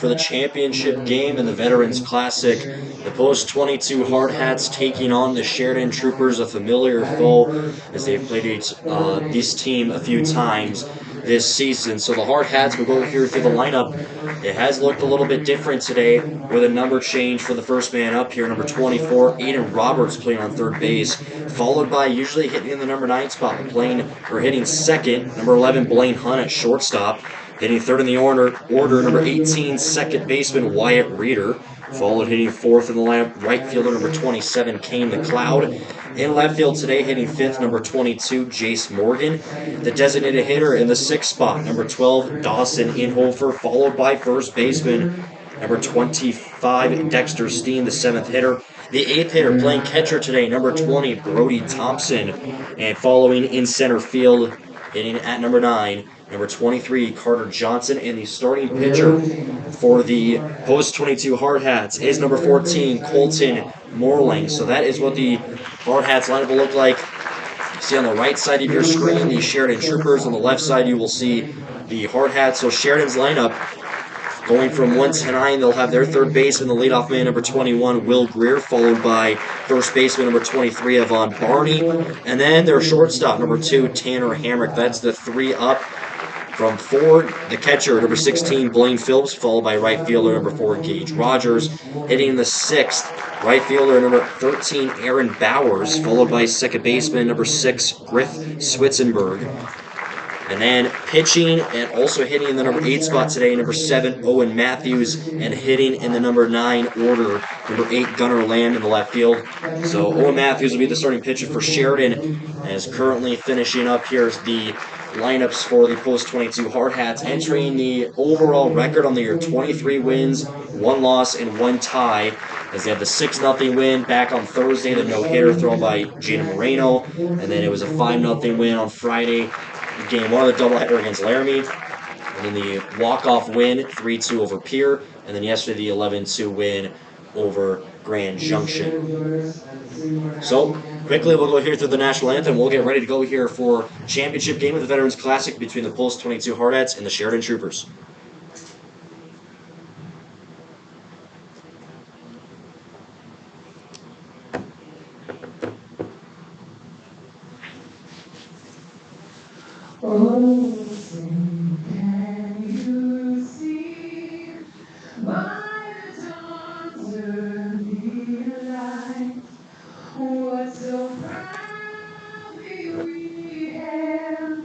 For the championship game in the Veterans Classic, the Post 22 Hardhats taking on the Sheridan Troopers, a familiar foe, as they've played this team a few times this season. So the Hardhats will go here through the lineup. It has looked a little bit different today with a number change for the first man up here. Number 24, Aiden Roberts playing on third base, followed by usually hitting in the number 9 spot, hitting second, number 11, Blaine Hunt at shortstop. Hitting third in the order, number 18, second baseman Wyatt Reeder. Followed hitting fourth in the lineup, right fielder number 27, Kane the Cloud. In left field today, hitting fifth, number 22, Jace Morgan. The designated hitter in the sixth spot, number 12, Dawson Inhofer, followed by first baseman, number 25, Dexter Steen, the seventh hitter. The eighth hitter playing catcher today, number 20, Brody Thompson. And following in center field, hitting at number 9, number 23, Carter Johnson. And the starting pitcher for the Post 22 Hardhats is number 14, Colton Morling. So that is what the Hardhats lineup will look like. See on the right side of your screen, the Sheridan Troopers. On the left side, you will see the Hardhats. So Sheridan's lineup, going from 1 to 9, they'll have their third baseman, the leadoff man, number 21, Will Greer, followed by first baseman, number 23, Yvonne Barney. And then their shortstop, number 2, Tanner Hamrick. That's the 3 up. From 4, the catcher, number 16, Blaine Phillips, followed by right fielder, number 4, Gage Rogers. Hitting the 6th, right fielder, number 13, Aaron Bowers, followed by second baseman, number 6, Griff Switzenberg. And then pitching and also hitting in the number 8 spot today, number 7, Owen Matthews, and hitting in the number 9 order, number 8, Gunnar Land in the left field. So Owen Matthews will be the starting pitcher for Sheridan, and is currently finishing up here the lineups for the Post 22 Hardhats, entering the overall record on the year: 23 wins, 1 loss, and 1 tie, as they had the 6-0 win back on Thursday, the no-hitter thrown by Gina Moreno, and then it was a 5-0 win on Friday, game 1 of the doubleheader against Laramie, and then the walk-off win, 3-2 over Pierre, and then yesterday the 11-2 win over Grand Junction. So, quickly we'll go here through the national anthem. We'll get ready to go here for championship game of the Veterans Classic between the Post 22 Hardhats and the Sheridan Troopers. Oh, can you see by the dawn's early light what so proudly we hailed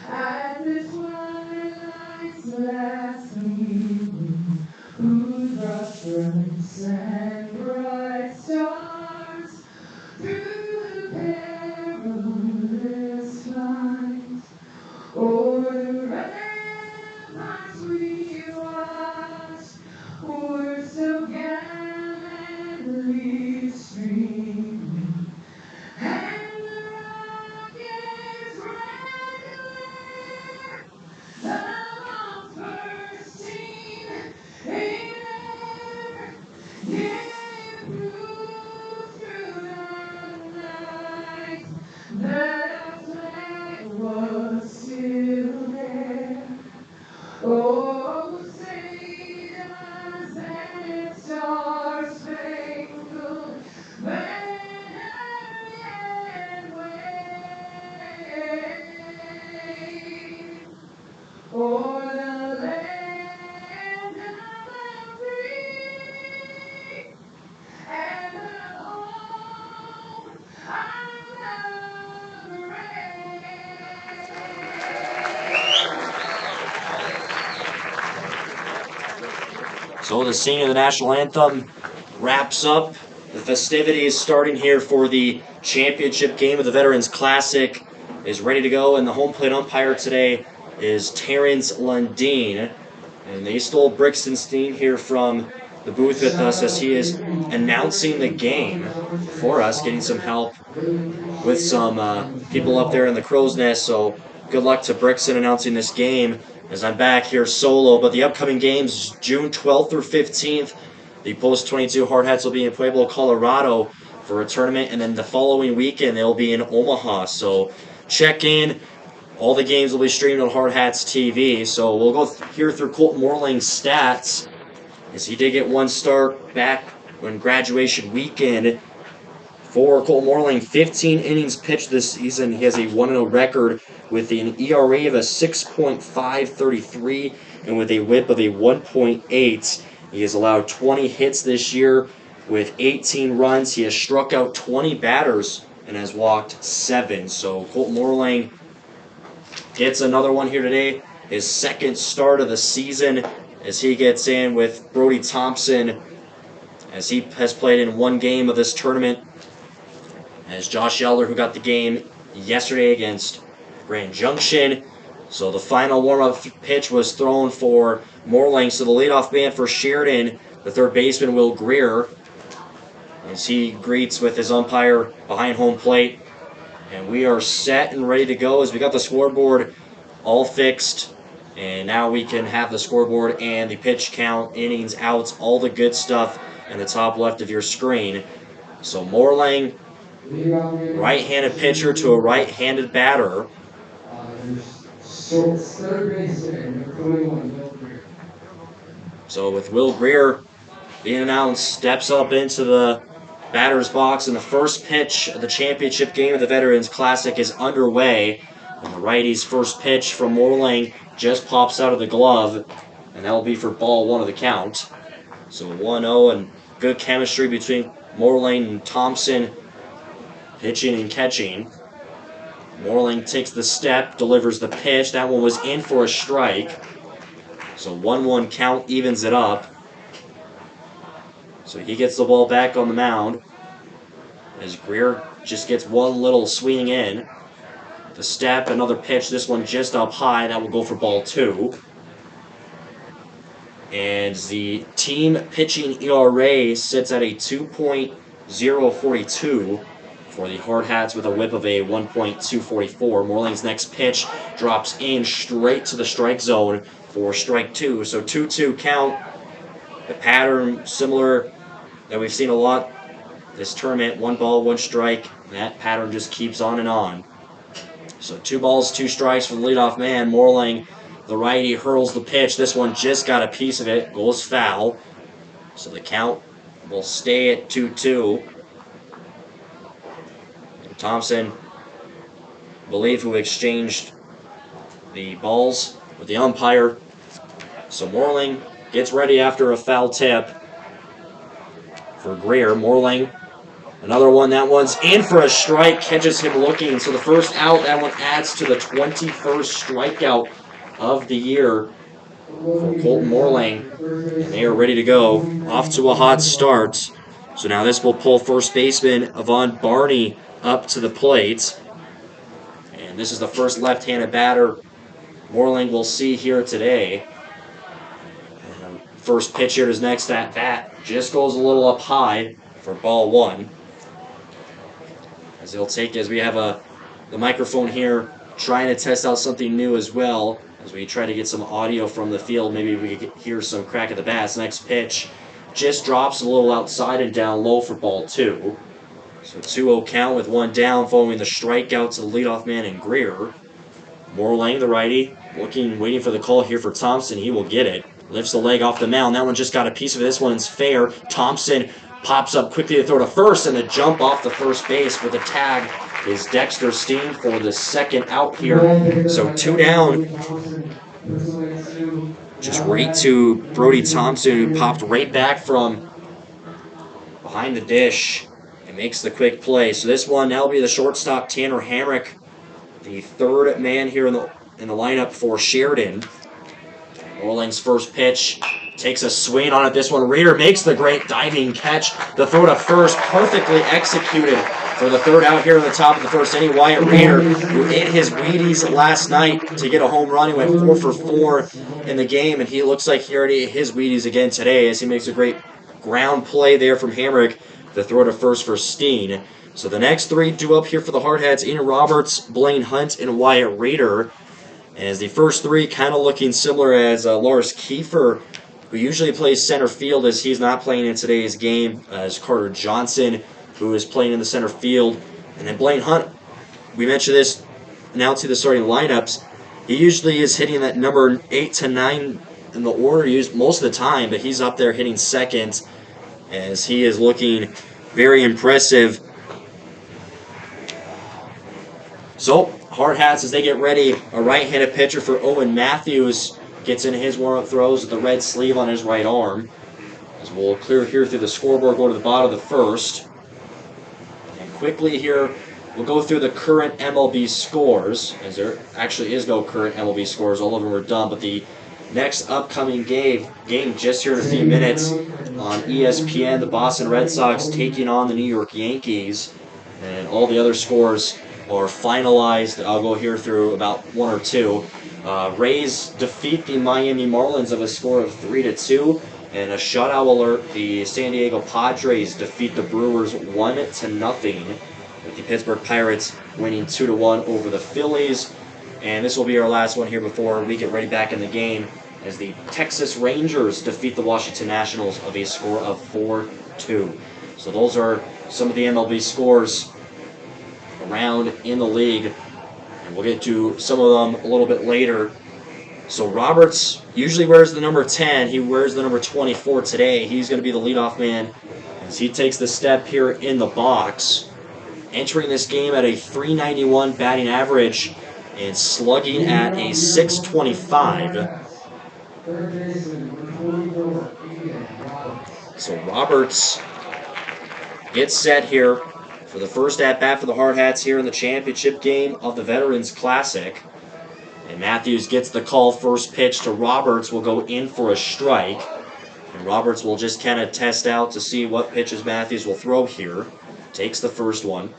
at the twilight's last gleaming, who brought stripes and bright stars through the perilous fight. O'er the ramparts we watched were so gallantly streaming, and the rocket's red glare of bursting in air gave proof through the night that our flag was still there. Oh, say does that star-spangled banner yet wave o'er the land of the free and the home of the brave. So the singing of the national anthem wraps up the festivities starting here for the championship game of the Veterans Classic. Is ready to go, and the home plate umpire today is Terrence Lundeen. And they stole Brixton Steen here from the booth with us as he is announcing the game for us, getting some help with some people up there in the crow's nest. So good luck to Brixton announcing this game as I'm back here solo. But the upcoming games, June 12th through 15th, the Post 22 Hardhats will be in Pueblo, Colorado for a tournament, and then the following weekend they'll be in Omaha. So check in. All the games will be streamed on Hardhats TV. So we'll go here through Colton Morling's stats as he did get one start back when graduation weekend. For Cole Morling, 15 innings pitched this season. He has a 1-0 record with an ERA of a 6.533 and with a whip of a 1.8. He has allowed 20 hits this year with 18 runs. He has struck out 20 batters and has walked 7. So Colt Morling gets another one here today. His second start of the season as he gets in with Brody Thompson, as he has played in one game of this tournament. As Josh Elder, who got the game yesterday against Grand Junction. So the final warm-up pitch was thrown for Morling. So the leadoff man for Sheridan, the third baseman, Will Greer, as he greets with his umpire behind home plate. And we are set and ready to go as we got the scoreboard all fixed. And now we can have the scoreboard and the pitch count, innings, outs, all the good stuff in the top left of your screen. So Morling, right-handed pitcher to a right-handed batter. So with Will Greer being announced, steps up into the batter's box, and the first pitch of the championship game of the Veterans Classic is underway. And the righty's first pitch from Morling just pops out of the glove, and that will be for ball one of the count. So 1-0, and good chemistry between Morling and Thompson, pitching and catching. Morling takes the step, delivers the pitch. That one was in for a strike. So 1-1 count evens it up. So he gets the ball back on the mound as Greer just gets one little swing in. The step, another pitch, this one just up high. That will go for ball 2. And the team pitching ERA sits at a 2.042 for the Hardhats with a whip of a 1.244. Morling's next pitch drops in straight to the strike zone for strike 2. So 2-2 count. The pattern similar that we've seen a lot this tournament. 1 ball, 1 strike. And that pattern just keeps on and on. So 2 balls, 2 strikes for the leadoff man. Morling, the righty, hurls the pitch. This one just got a piece of it. Goes foul. So the count will stay at 2-2. Thompson, I believe, who exchanged the balls with the umpire. So Morling gets ready after a foul tip for Greer. Morling, another one. That one's in for a strike. Catches him looking. So the first out, that one adds to the 21st strikeout of the year for Colton Morling. And they are ready to go. Off to a hot start. So now this will pull first baseman Yvonne Barney up to the plate. And this is the first left-handed batter Morling will see here today. And first pitch here to his next at-bat just goes a little up high for ball 1. As we have the microphone here trying to test out something new as well. As we try to get some audio from the field, maybe we could hear some crack of the bats. Next pitch just drops a little outside and down low for ball 2. So 2-0 count with 1 down following the strikeout to the leadoff man in Greer. Morling, the righty, waiting for the call here for Thompson. He will get it. Lifts the leg off the mound. That one just got a piece of it. This one's fair. Thompson pops up quickly to throw to first, and the jump off the first base with the tag is Dexter Steen for the second out here. So 2 down. Just right to Brody Thompson, who popped right back from behind the dish and makes the quick play. So this one, that'll be the shortstop, Tanner Hamrick, the third man here in the lineup for Sheridan. Morling's first pitch takes a swing on it. This one, Reeder makes the great diving catch. The throw to first, perfectly executed for the third out here in the top of the first inning. Wyatt Reeder, who ate his Wheaties last night to get a home run. He went 4 for 4 in the game, and he looks like he already ate his Wheaties again today as he makes a great ground play there from Hamrick. The throw to first for Steen. So the next 3 due up here for the Hardhats: Ian Roberts, Blaine Hunt, and Wyatt Reeder. As the first 3 kind of looking similar as Lars Kiefer, who usually plays center field, as he's not playing in today's game, as Carter Johnson, who is playing in the center field. And then Blaine Hunt, we mentioned this announcing the starting lineups. He usually is hitting that number 8 to 9 in the order used most of the time, but he's up there hitting second as he is looking very impressive. So, Hardhats, as they get ready, a right-handed pitcher for Owen Matthews gets in his warm-up throws with the red sleeve on his right arm. As we'll clear here through the scoreboard, go to the bottom of the first. And quickly here, we'll go through the current MLB scores, as there actually is no current MLB scores. All of them are done, but the next upcoming game just here in a few minutes on ESPN, the Boston Red Sox taking on the New York Yankees. And all the other scores are finalized. I'll go here through about one or two. Rays defeat the Miami Marlins of a score of 3-2. And a shutout alert, the San Diego Padres defeat the Brewers 1-0, with the Pittsburgh Pirates winning 2-1 over the Phillies. And this will be our last one here before we get ready back in the game, as the Texas Rangers defeat the Washington Nationals of a score of 4-2. So those are some of the MLB scores around in the league, and we'll get to some of them a little bit later. So Roberts usually wears the number 10. He wears the number 24 today. He's going to be the leadoff man as he takes the step here in the box. Entering this game at a .391 batting average and slugging at a .625. So Roberts gets set here for the first at-bat for the Hardhats here in the championship game of the Veterans Classic. And Matthews gets the call. First pitch to Roberts will go in for a strike. And Roberts will just kind of test out to see what pitches Matthews will throw here. Takes the first one.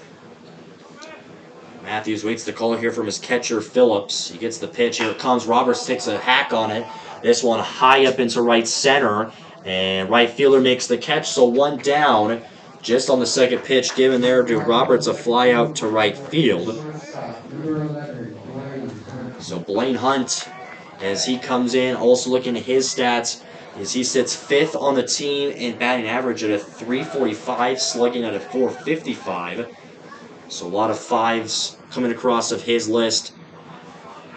Matthews waits the call here from his catcher, Phillips. He gets the pitch. Here it comes. Roberts takes a hack on it. This one high up into right center. And right fielder makes the catch, so one down. Just on the second pitch given there to Roberts, a fly out to right field. So Blaine Hunt, as he comes in, also looking at his stats, as he sits fifth on the team in batting average at a .345, slugging at a .455. So a lot of fives coming across of his list,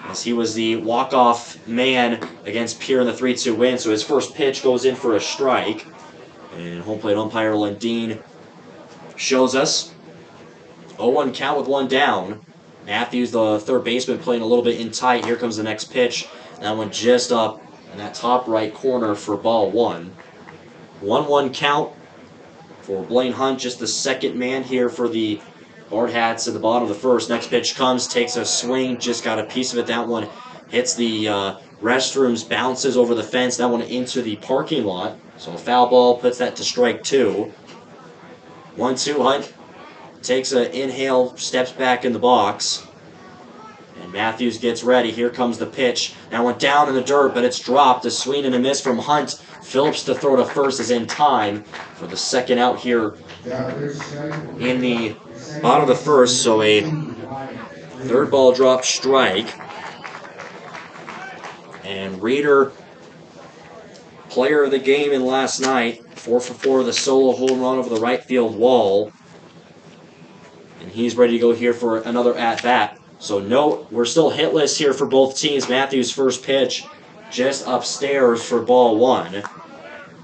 as he was the walk-off man against Pierre in the 3-2 win. So his first pitch goes in for a strike. And home plate umpire Lundeen shows us 0-1 count with one down. Matthews, the third baseman, playing a little bit in tight. Here comes the next pitch. That one just up in that top right corner for ball one. 1-1 count for Blaine Hunt, just the second man here for the Hardhats at the bottom of the first. Next pitch comes, takes a swing, just got a piece of it. That one hits the restrooms, bounces over the fence. That one into the parking lot. So a foul ball puts that to strike two. 1-2 Hunt takes an inhale, steps back in the box. And Matthews gets ready. Here comes the pitch. That went down in the dirt, but it's dropped. A swing and a miss from Hunt. Phillips to throw to first is in time for the second out here in the bottom of the first. So a third ball drop strike. And Reeder, player of the game in last night, 4 for 4 with a solo home run over the right field wall. And he's ready to go here for another at-bat. So no, we're still hitless here for both teams. Matthews' first pitch just upstairs for ball one.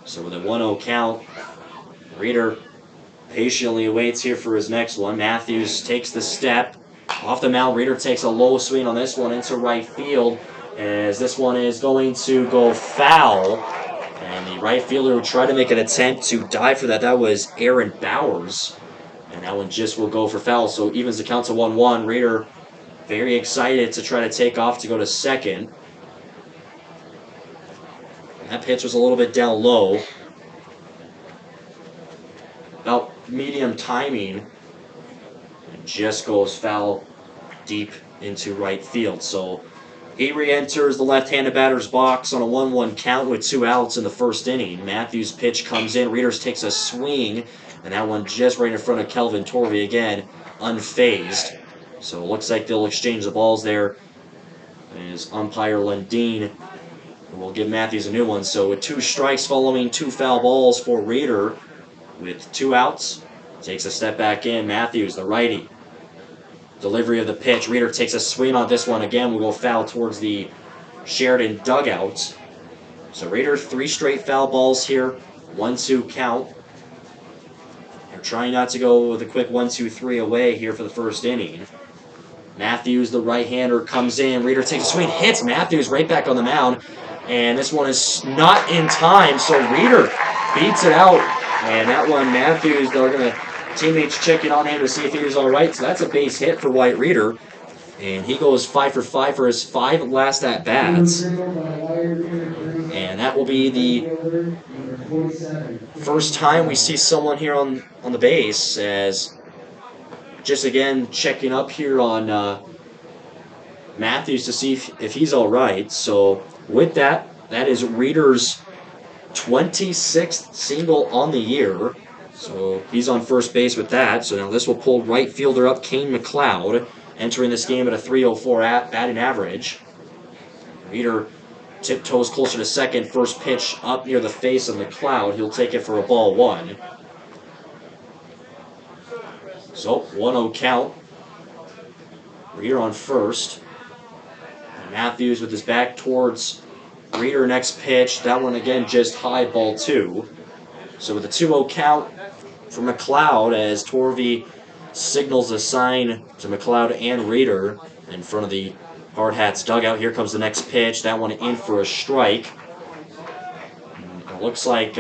So with a 1-0 count, Reeder patiently waits here for his next one. Matthews takes the step. Off the mound, Reeder takes a low swing on this one into right field, as this one is going to go foul. And the right fielder will try to make an attempt to dive for that. That was Aaron Bowers. And that one just will go for foul. So evens the count to 1-1. Reeder very excited to try to take off to go to second. That pitch was a little bit down low. About medium timing. And just goes foul deep into right field. So he re-enters the left-handed batter's box on a 1-1 count with 2 outs in the first inning. Matthews' pitch comes in. Reeder takes a swing. And that one just right in front of Kelvin Torvey again, unfazed. So it looks like they'll exchange the balls there. As umpire Lundeen will give Matthews a new one. So with 2 strikes following 2 foul balls for Reeder, with 2 outs, takes a step back in. Matthews, the righty. Delivery of the pitch. Reeder takes a swing on this one again. Will go foul towards the Sheridan dugout. So Raiders 3 straight foul balls here. 1-2 count. They're trying not to go with a quick 1-2-3 away here for the first inning. Matthews, the right-hander, comes in. Reader takes a swing, hits Matthews right back on the mound. And this one is not in time, so Reader beats it out. And that one, Matthews, they're going to teammates checking on him to see if he was all right. So that's a base hit for White Reader. And he goes 5 for 5 for his 5 last at-bats. And that will be the first time we see someone here on the base, as just again checking up here on Matthews to see if he's all right. So with that, that is Reader's 26th single on the year. So he's on first base with that. So now this will pull right fielder up Kane McLeod, entering this game at a 304 batting average. Reader tiptoes closer to second. First pitch up near the face of McLeod. He'll take it for a ball one. So 1-0 count. Reader on first. And Matthews with his back towards Reader next pitch. That one again just high, ball two. So with a 2-0 count for McLeod, as Torvey signals a sign to McLeod and Reader in front of the Hardhats dugout. Here comes the next pitch. That one in for a strike. It looks like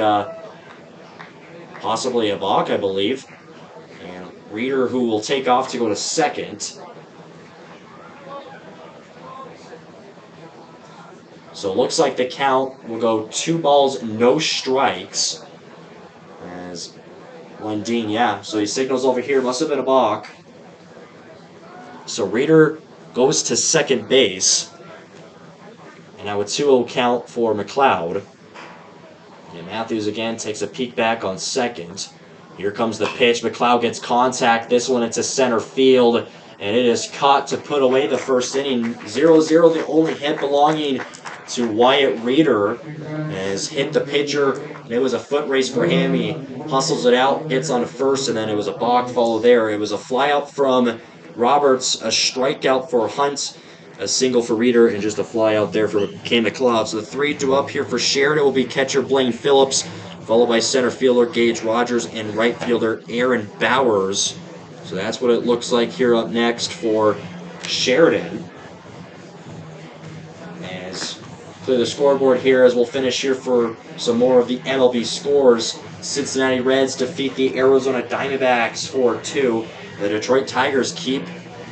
possibly a balk, I believe. And Reader, who will take off to go to second. So it looks like the count will go 2 balls, no strikes. As Lundeen, yeah. So he signals over here. Must have been a balk. So Reader goes to second base. And now a 2-0 count for McLeod. And Matthews again takes a peek back on second. Here comes the pitch. McLeod gets contact. This one into center field. And it is caught to put away the first inning. 0-0, the only hit belonging to Wyatt Reader. Has hit the pitcher. And it was a foot race for him. He hustles it out, gets on first, and then it was a balk follow there. It was a flyout from Roberts, a strikeout for Hunt, a single for Reader, and just a flyout there for Kane McLeod. So the 3-2 up here for Sheridan will be catcher Blaine Phillips, followed by center fielder Gage Rogers and right fielder Aaron Bowers. So that's what it looks like here up next for Sheridan. As clear the scoreboard here as we'll finish here for some more of the MLB scores. Cincinnati Reds defeat the Arizona Diamondbacks 4-2. The Detroit Tigers keep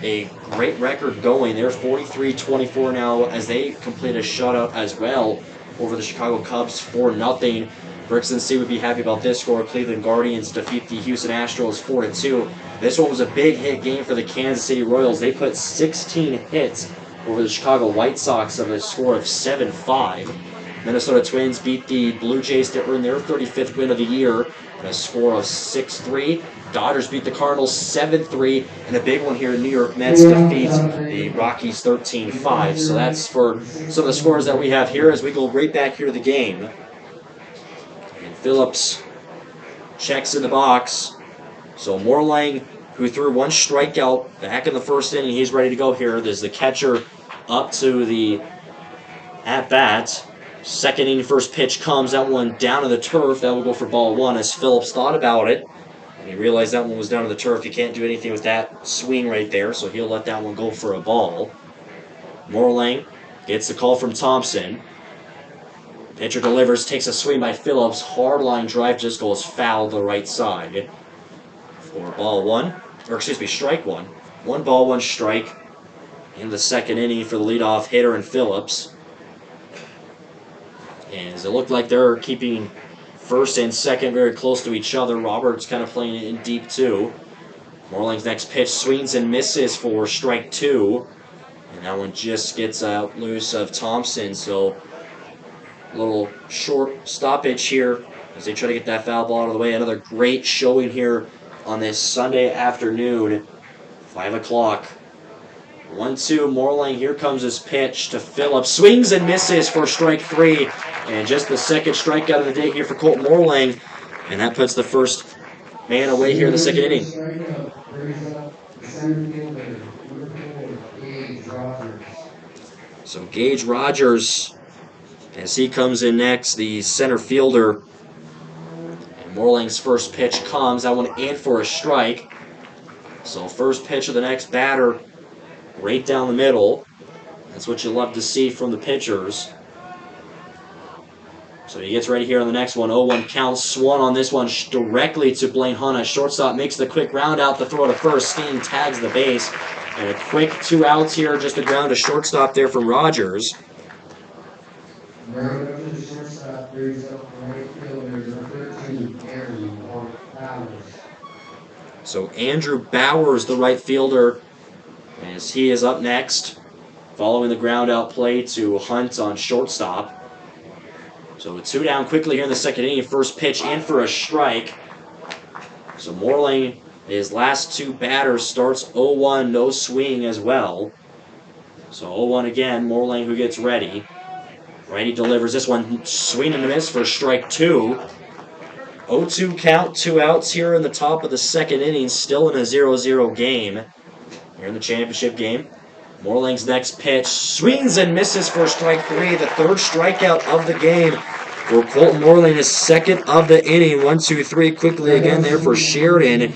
a great record going. They're 43-24 now as they complete a shutout as well over the Chicago Cubs 4-0. Brixton C would be happy about this score. Cleveland Guardians defeat the Houston Astros 4-2. This one was a big hit game for the Kansas City Royals. They put 16 hits over the Chicago White Sox of a score of 7-5. Minnesota Twins beat the Blue Jays to earn their 35th win of the year at a score of 6-3. Dodgers beat the Cardinals 7-3, and a big one here. New York Mets defeat the Rockies 13-5. So that's for some of the scores that we have here as we go right back here to the game. And Phillips checks in the box. So Morlang, who threw one strikeout back in the first inning, he's ready to go here. There's the catcher up to the at-bat. Second inning, first pitch comes. That one down to the turf. That will go for ball one as Phillips thought about it. And he realized that one was down to the turf. He can't do anything with that swing right there, so he'll let that one go for a ball. Morlang gets the call from Thompson. Pitcher delivers, takes a swing by Phillips. Hard line drive just goes foul to the right side. For ball one, or excuse me, strike one. 1 ball, 1 strike in the second inning for the leadoff hitter and Phillips. And as it looked like they're keeping first and second very close to each other. Roberts kind of playing it in deep too. Morling's next pitch swings and misses for strike 2. And that one just gets out loose of Thompson. So a little short stoppage here as they try to get that foul ball out of the way. Another great showing here on this Sunday afternoon, 5 o'clock. 1-2, Morlang, here comes his pitch to Phillips. Swings and misses for strike 3. And just the second strikeout of the day here for Colt Morlang. And that puts the first man away here in the second inning. So Gage Rogers As he comes in next, the center fielder. And Morling's first pitch comes. That one in for a strike. So first pitch of the next batter, right down the middle. That's what you love to see from the pitchers. So he gets ready here on the next one. 0-1 count. Swung on this one directly to Blaine Hanna. Shortstop makes the quick round out. The throw to first. Steen tags the base. And a quick 2 outs here. Just a ground to shortstop there from Rogers. Ground up to the shortstop brings up the right fielder, number 13, Andrew Bowers. So Andrew Bowers, the right fielder, as he is up next, following the ground out play to Hunt on shortstop. So 2 down quickly here in the second inning. First pitch in for a strike. So Morling, his last 2 batters, starts 0-1, no swing as well. So 0-1 again. Morling who gets ready. Righty delivers this one, swing and a miss for strike 2. 0-2 count, 2 outs here in the top of the second inning, still in a 0-0 game. Here in the championship game. Morling's next pitch swings and misses for strike 3, the third strikeout of the game for Colton Morling, his second of the inning. 1-2-3 quickly again there for Sheridan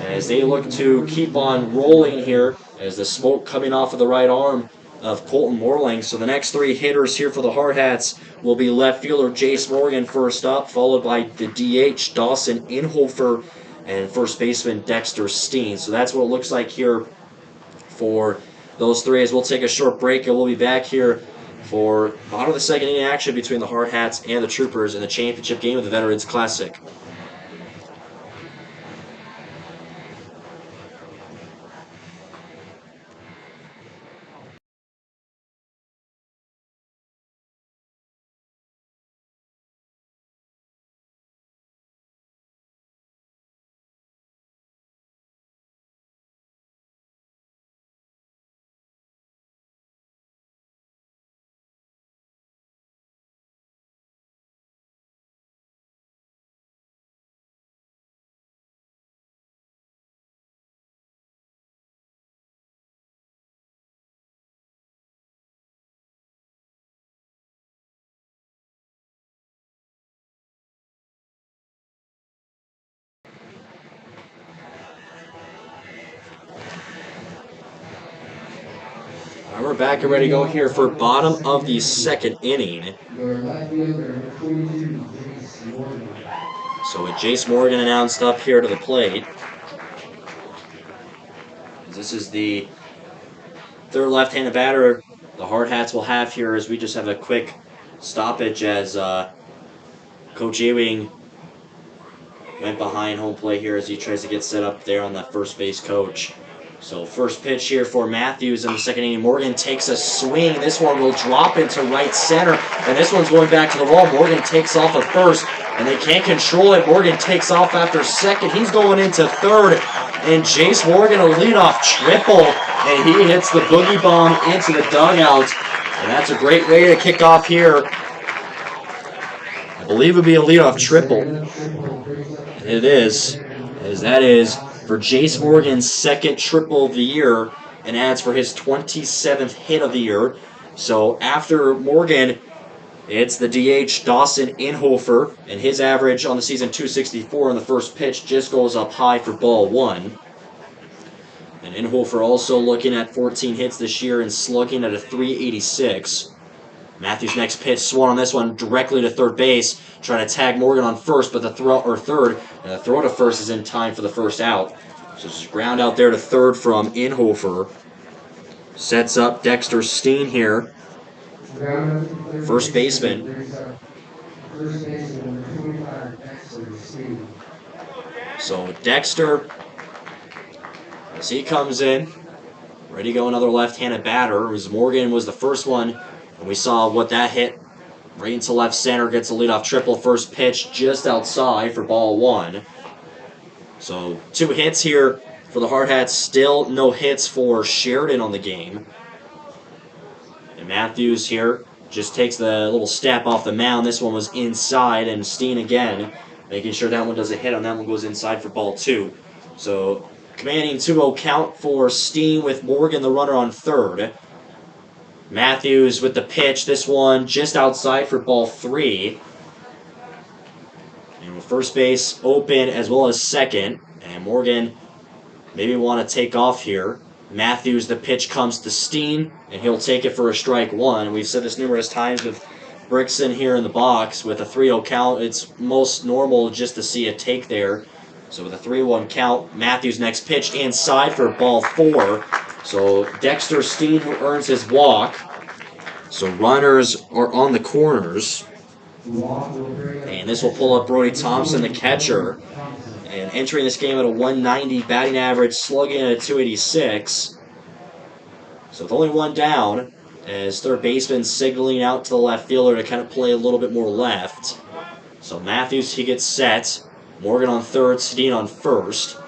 as they look to keep on rolling here as the smoke coming off of the right arm of Colton Morling. So the next 3 hitters here for the Hardhats will be left fielder Jace Morgan first up, followed by the DH Dawson Inhofer and first baseman Dexter Steen. So that's what it looks like here for those 3 as we'll take a short break and we'll be back here for bottom of the second inning action between the Hardhats and the Troopers in the championship game of the Veterans Classic. All right, we're back and ready to go here for bottom of the second inning. So with Jace Morgan announced up here to the plate. This is the third left-handed batter the Hardhats will have here as we just have a quick stoppage as Coach Ewing went behind home plate here as he tries to get set up there on that first base coach. So first pitch here for Matthews in the second inning. Morgan takes a swing. This one will drop into right center. And this one's going back to the wall. Morgan takes off at first. And they can't control it. Morgan takes off after second. He's going into third. And Jace Morgan will lead off triple. And he hits the boogie bomb into the dugout. And that's a great way to kick off here. I believe it would be a leadoff triple. And it is. As that is for Jace Morgan's second triple of the year and adds for his 27th hit of the year. So after Morgan, it's the DH Dawson Inhofer, and his average on the season 264 on the first pitch just goes up high for ball 1. And Inhofer also looking at 14 hits this year and slugging at a 386. Matthews' next pitch swung on this one directly to third base, trying to tag Morgan on first, but the throw to first is in time for the first out. So just ground out there to third from Inhofer. Sets up Dexter Steen here, first baseman. So Dexter, as he comes in, ready to go another left-handed batter. As Morgan was the first one. And we saw what that hit right into left center, gets a leadoff triple. First pitch just outside for ball 1. So 2 hits here for the Hardhats. Still no hits for Sheridan on the game. And Matthews here just takes the little step off the mound. This one was inside, and Steen again making sure that one doesn't hit on that one goes inside for ball 2. So commanding 2-0 count for Steen with Morgan the runner on third. Matthews with the pitch. This one just outside for ball 3. And with first base open as well as second. And Morgan maybe want to take off here. Matthews, the pitch comes to Steen, and he'll take it for a strike 1. We've said this numerous times with Brickson here in the box. With a 3-0 count, it's most normal just to see a take there. So with a 3-1 count, Matthews' next pitch inside for ball 4. So Dexter Steen, who earns his walk. So runners are on the corners. And this will pull up Brody Thompson, the catcher. And entering this game at a 190 batting average, slugging at a 286. So with only one down, as third baseman signaling out to the left fielder to kind of play a little bit more left. So Matthews, he gets set. Morgan on third, Steen on first.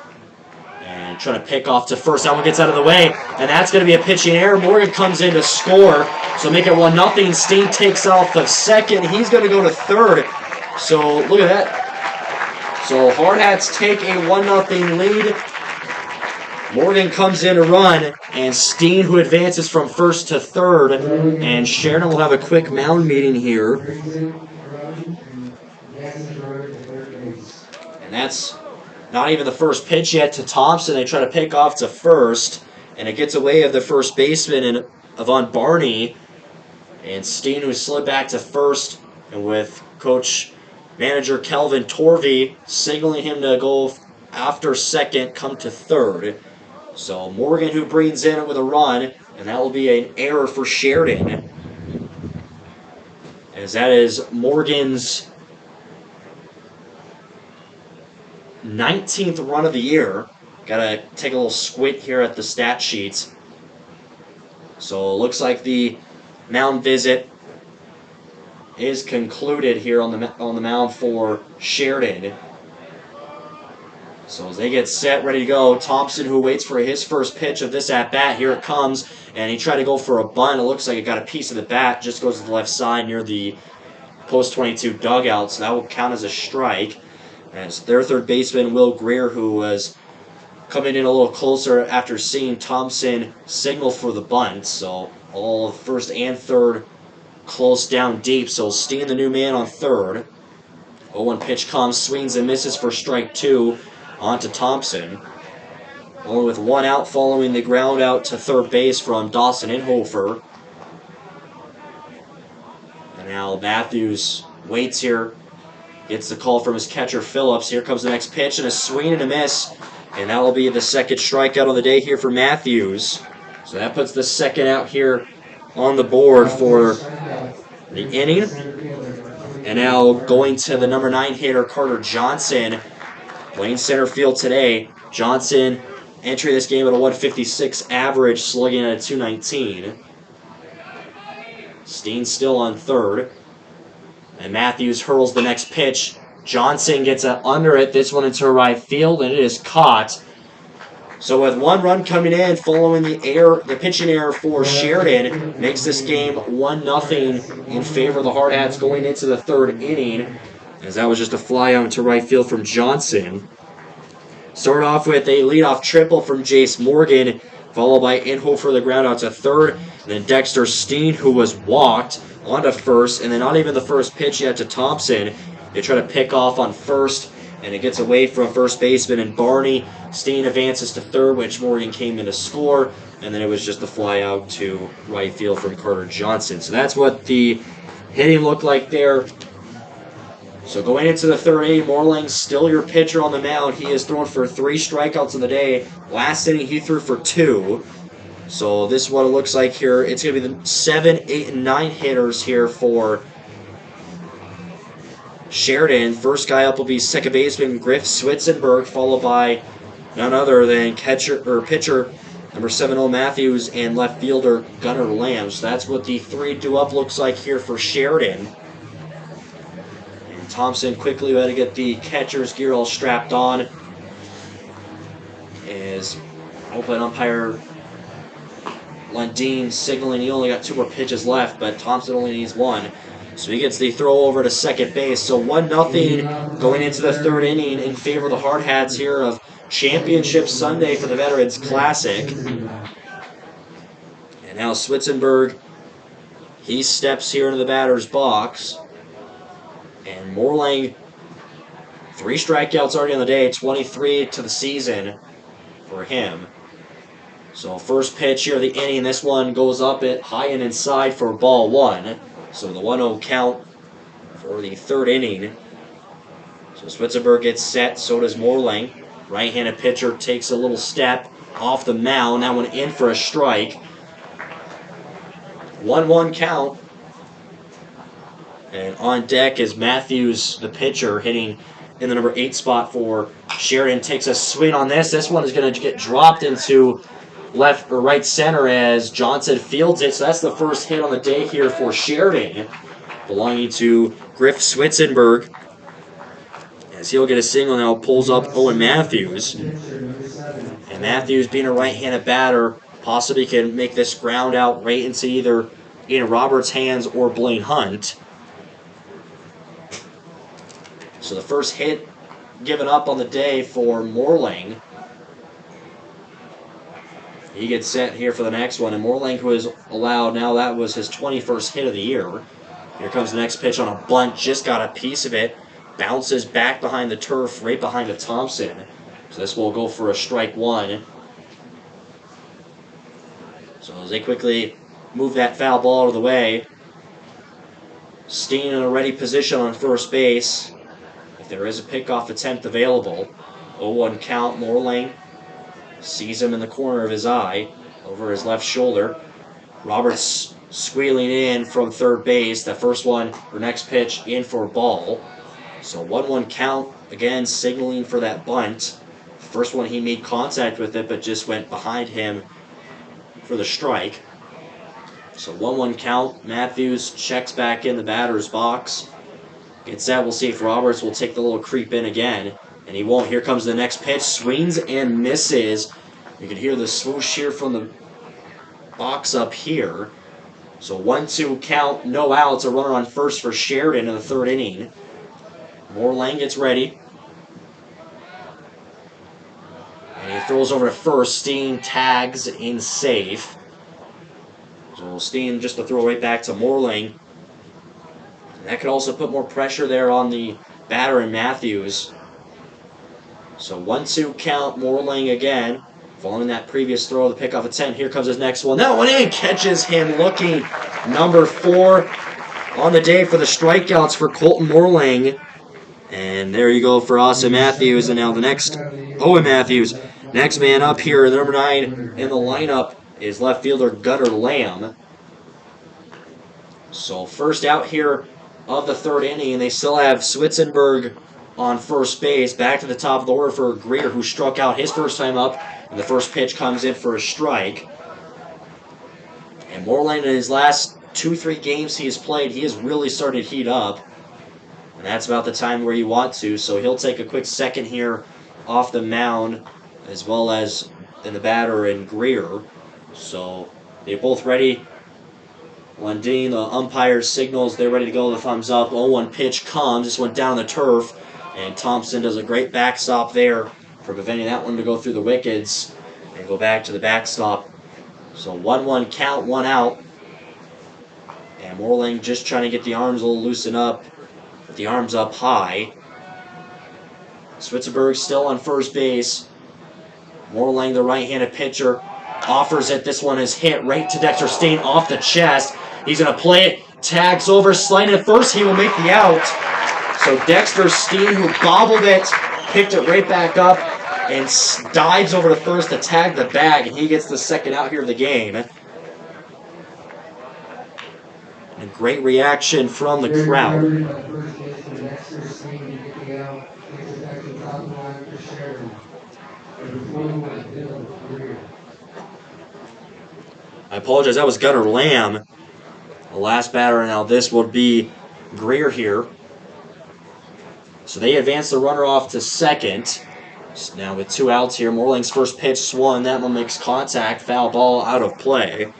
And trying to pick off to first. That one gets out of the way. And that's going to be a pitching error. Morgan comes in to score. So make it 1-0. Steen takes off of second. He's going to go to third. So look at that. So Hardhats take a 1-0 lead. Morgan comes in to run, and Steen, who advances from first to third, and Sheridan will have a quick mound meeting here. And that's not even the first pitch yet to Thompson. They try to pick off to first, and it gets away of the first baseman and Avon Barney. And Steen, who slid back to first, and with manager Kelvin Torvey signaling him to go after second, come to third. So Morgan, who brings in it with a run, and that will be an error for Sheridan. As that is Morgan's 19th run of the year. Got to take a little squint here at the stat sheets. So it looks like the mound visit is concluded here on the mound for Sheridan. So as they get set, ready to go, Thompson, who waits for his first pitch of this at-bat, here it comes, and he tried to go for a bunt. It looks like it got a piece of the bat, just goes to the left side near the post-22 dugout, so that will count as a strike. As their third baseman, Will Greer, who was coming in a little closer after seeing Thompson signal for the bunt, so all of first and third close down deep. So Steen, the new man, on third. 0-1 pitch comes, swings and misses for strike 2 onto Thompson. Only with one out following the ground out to third base from Dawson Inhofer. And now Matthews waits here. Gets the call from his catcher, Phillips. Here comes the next pitch, and a swing and a miss. And that will be the second strikeout of the day here for Matthews. So that puts the second out here on the board for the inning. And now going to the number 9 hitter, Carter Johnson. Playing center field today. Johnson entering this game at a 156 average, slugging at a 219. Steen still on third. And Matthews hurls the next pitch. Johnson gets under it. This one into right field, and it is caught. So with one run coming in, following the pitching error for Sheridan, makes this game 1-0 in favor of the Hardhats going into the third inning, as that was just a fly out to right field from Johnson. Start off with a leadoff triple from Jace Morgan, followed by Inhofer the ground out to third, and then Dexter Steen, who was walked, onto first, and then not even the first pitch yet to Thompson. They try to pick off on first, and it gets away from first baseman and Barney. Steen advances to third, which Morgan came in to score, and then it was just a fly out to right field from Carter Johnson. So that's what the hitting looked like there. So going into the third inning, Morling's still your pitcher on the mound. He has thrown for 3 strikeouts in the day. Last inning, he threw for 2. So this is what it looks like here. It's going to be the 7, 8, and 9 hitters here for Sheridan. First guy up will be second baseman Griff Switzenberg, followed by none other than pitcher number 7-0 Matthews and left fielder Gunnar Lamb. So that's what the 3-2-up looks like here for Sheridan. And Thompson quickly had to get the catcher's gear all strapped on, as open umpire Lundeen signaling he only got 2 more pitches left, but Thompson only needs 1. So he gets the throw over to second base. So 1-0 going into the third inning in favor of the Hardhats here of Championship Sunday for the Veterans Classic. And now Switzenberg He steps here into the batter's box. And Morlang, 3 strikeouts already on the day, 23 to the season for him. So first pitch here of the inning, this one goes up at high and inside for ball 1. So the 1-0 count for the 3rd inning. So Switzenberg gets set, so does Morlang. Right-handed pitcher takes a little step off the mound. That one in for a strike. 1-1 count. And on deck is Matthews, the pitcher, hitting in the number 8 spot for Sheridan. Takes a swing on this. This one is going to get dropped into left or right center as Johnson fields it. So that's the first hit on the day here for Sheridan, belonging to Griff Switzenberg. As he'll get a single now, pulls up Owen Matthews. And Matthews, being a right-handed batter, possibly can make this ground out right into either Ian Roberts' hands or Blaine Hunt. So the first hit given up on the day for Morlang. He gets set here for the next one, and Morlang, who is allowed now, that was his 21st hit of the year. Here comes the next pitch on a bunt, just got a piece of it. Bounces back behind the turf, right behind the Thompson. So this will go for a strike 1. So as they quickly move that foul ball out of the way, Steen in a ready position on first base. If there is a pickoff attempt available, 0-1 count. Morlang sees him in the corner of his eye, over his left shoulder. Roberts squealing in from third base. The first one, or next pitch, in for a ball. So 1-1 count, again signaling for that bunt. First one he made contact with it, but just went behind him for the strike. So 1-1 count. Matthews checks back in the batter's box. Gets that. We'll see if Roberts will take the little creep in again. And he won't. Here comes the next pitch. Swings and misses. You can hear the swoosh here from the box up here. So 1-2 count. No outs. A runner on first for Sheridan in the 3rd inning. Morlang gets ready. And he throws over to first. Steen tags in safe. So Steen just to throw right back to Morlang. That could also put more pressure there on the batter in Matthews. So 1-2 count, Morlang again. Following that previous throw, the pickoff attempt. Here comes his next one. That one in, catches him looking. Number 4 on the day for the strikeouts for Colton Morlang. And there you go for Austin Matthews. And now the next, Owen Matthews. Next man up here, the number 9 in the lineup is left fielder Gunnar Lamb. So first out here of the 3rd inning, and they still have Switzenberg on first base. Back to the top of the order for Greer, who struck out his first time up, and the first pitch comes in for a strike. And Morlang, in his last 2-3 games he has played, he has really started to heat up. And that's about the time where you want to, so he'll take a quick second here off the mound, as well as in the batter in Greer. So they're both ready. Lundin, the umpire signals they're ready to go. The thumbs up. 0-1 pitch comes. This went down the turf. And Thompson does a great backstop there for preventing that one to go through the wickets and go back to the backstop. So 1-1 count, 1 out. And Morlang just trying to get the arms a little loosened up. With the arms up high. Switzenberg still on first base. Morlang, the right-handed pitcher, offers it. This one is hit right to Dexter Steen off the chest. He's going to play it. Tags over, sliding at first. He will make the out. So Dexter Steen, who bobbled it, picked it right back up and dives over to first to tag the bag, and he gets the second out here of the game. And great reaction from the crowd. I apologize, that was Gunnar Lamb, the last batter. Now this would be Greer here. So they advance the runner off to second. So now with 2 outs here, Morling's first pitch swung. That one makes contact, foul ball out of play.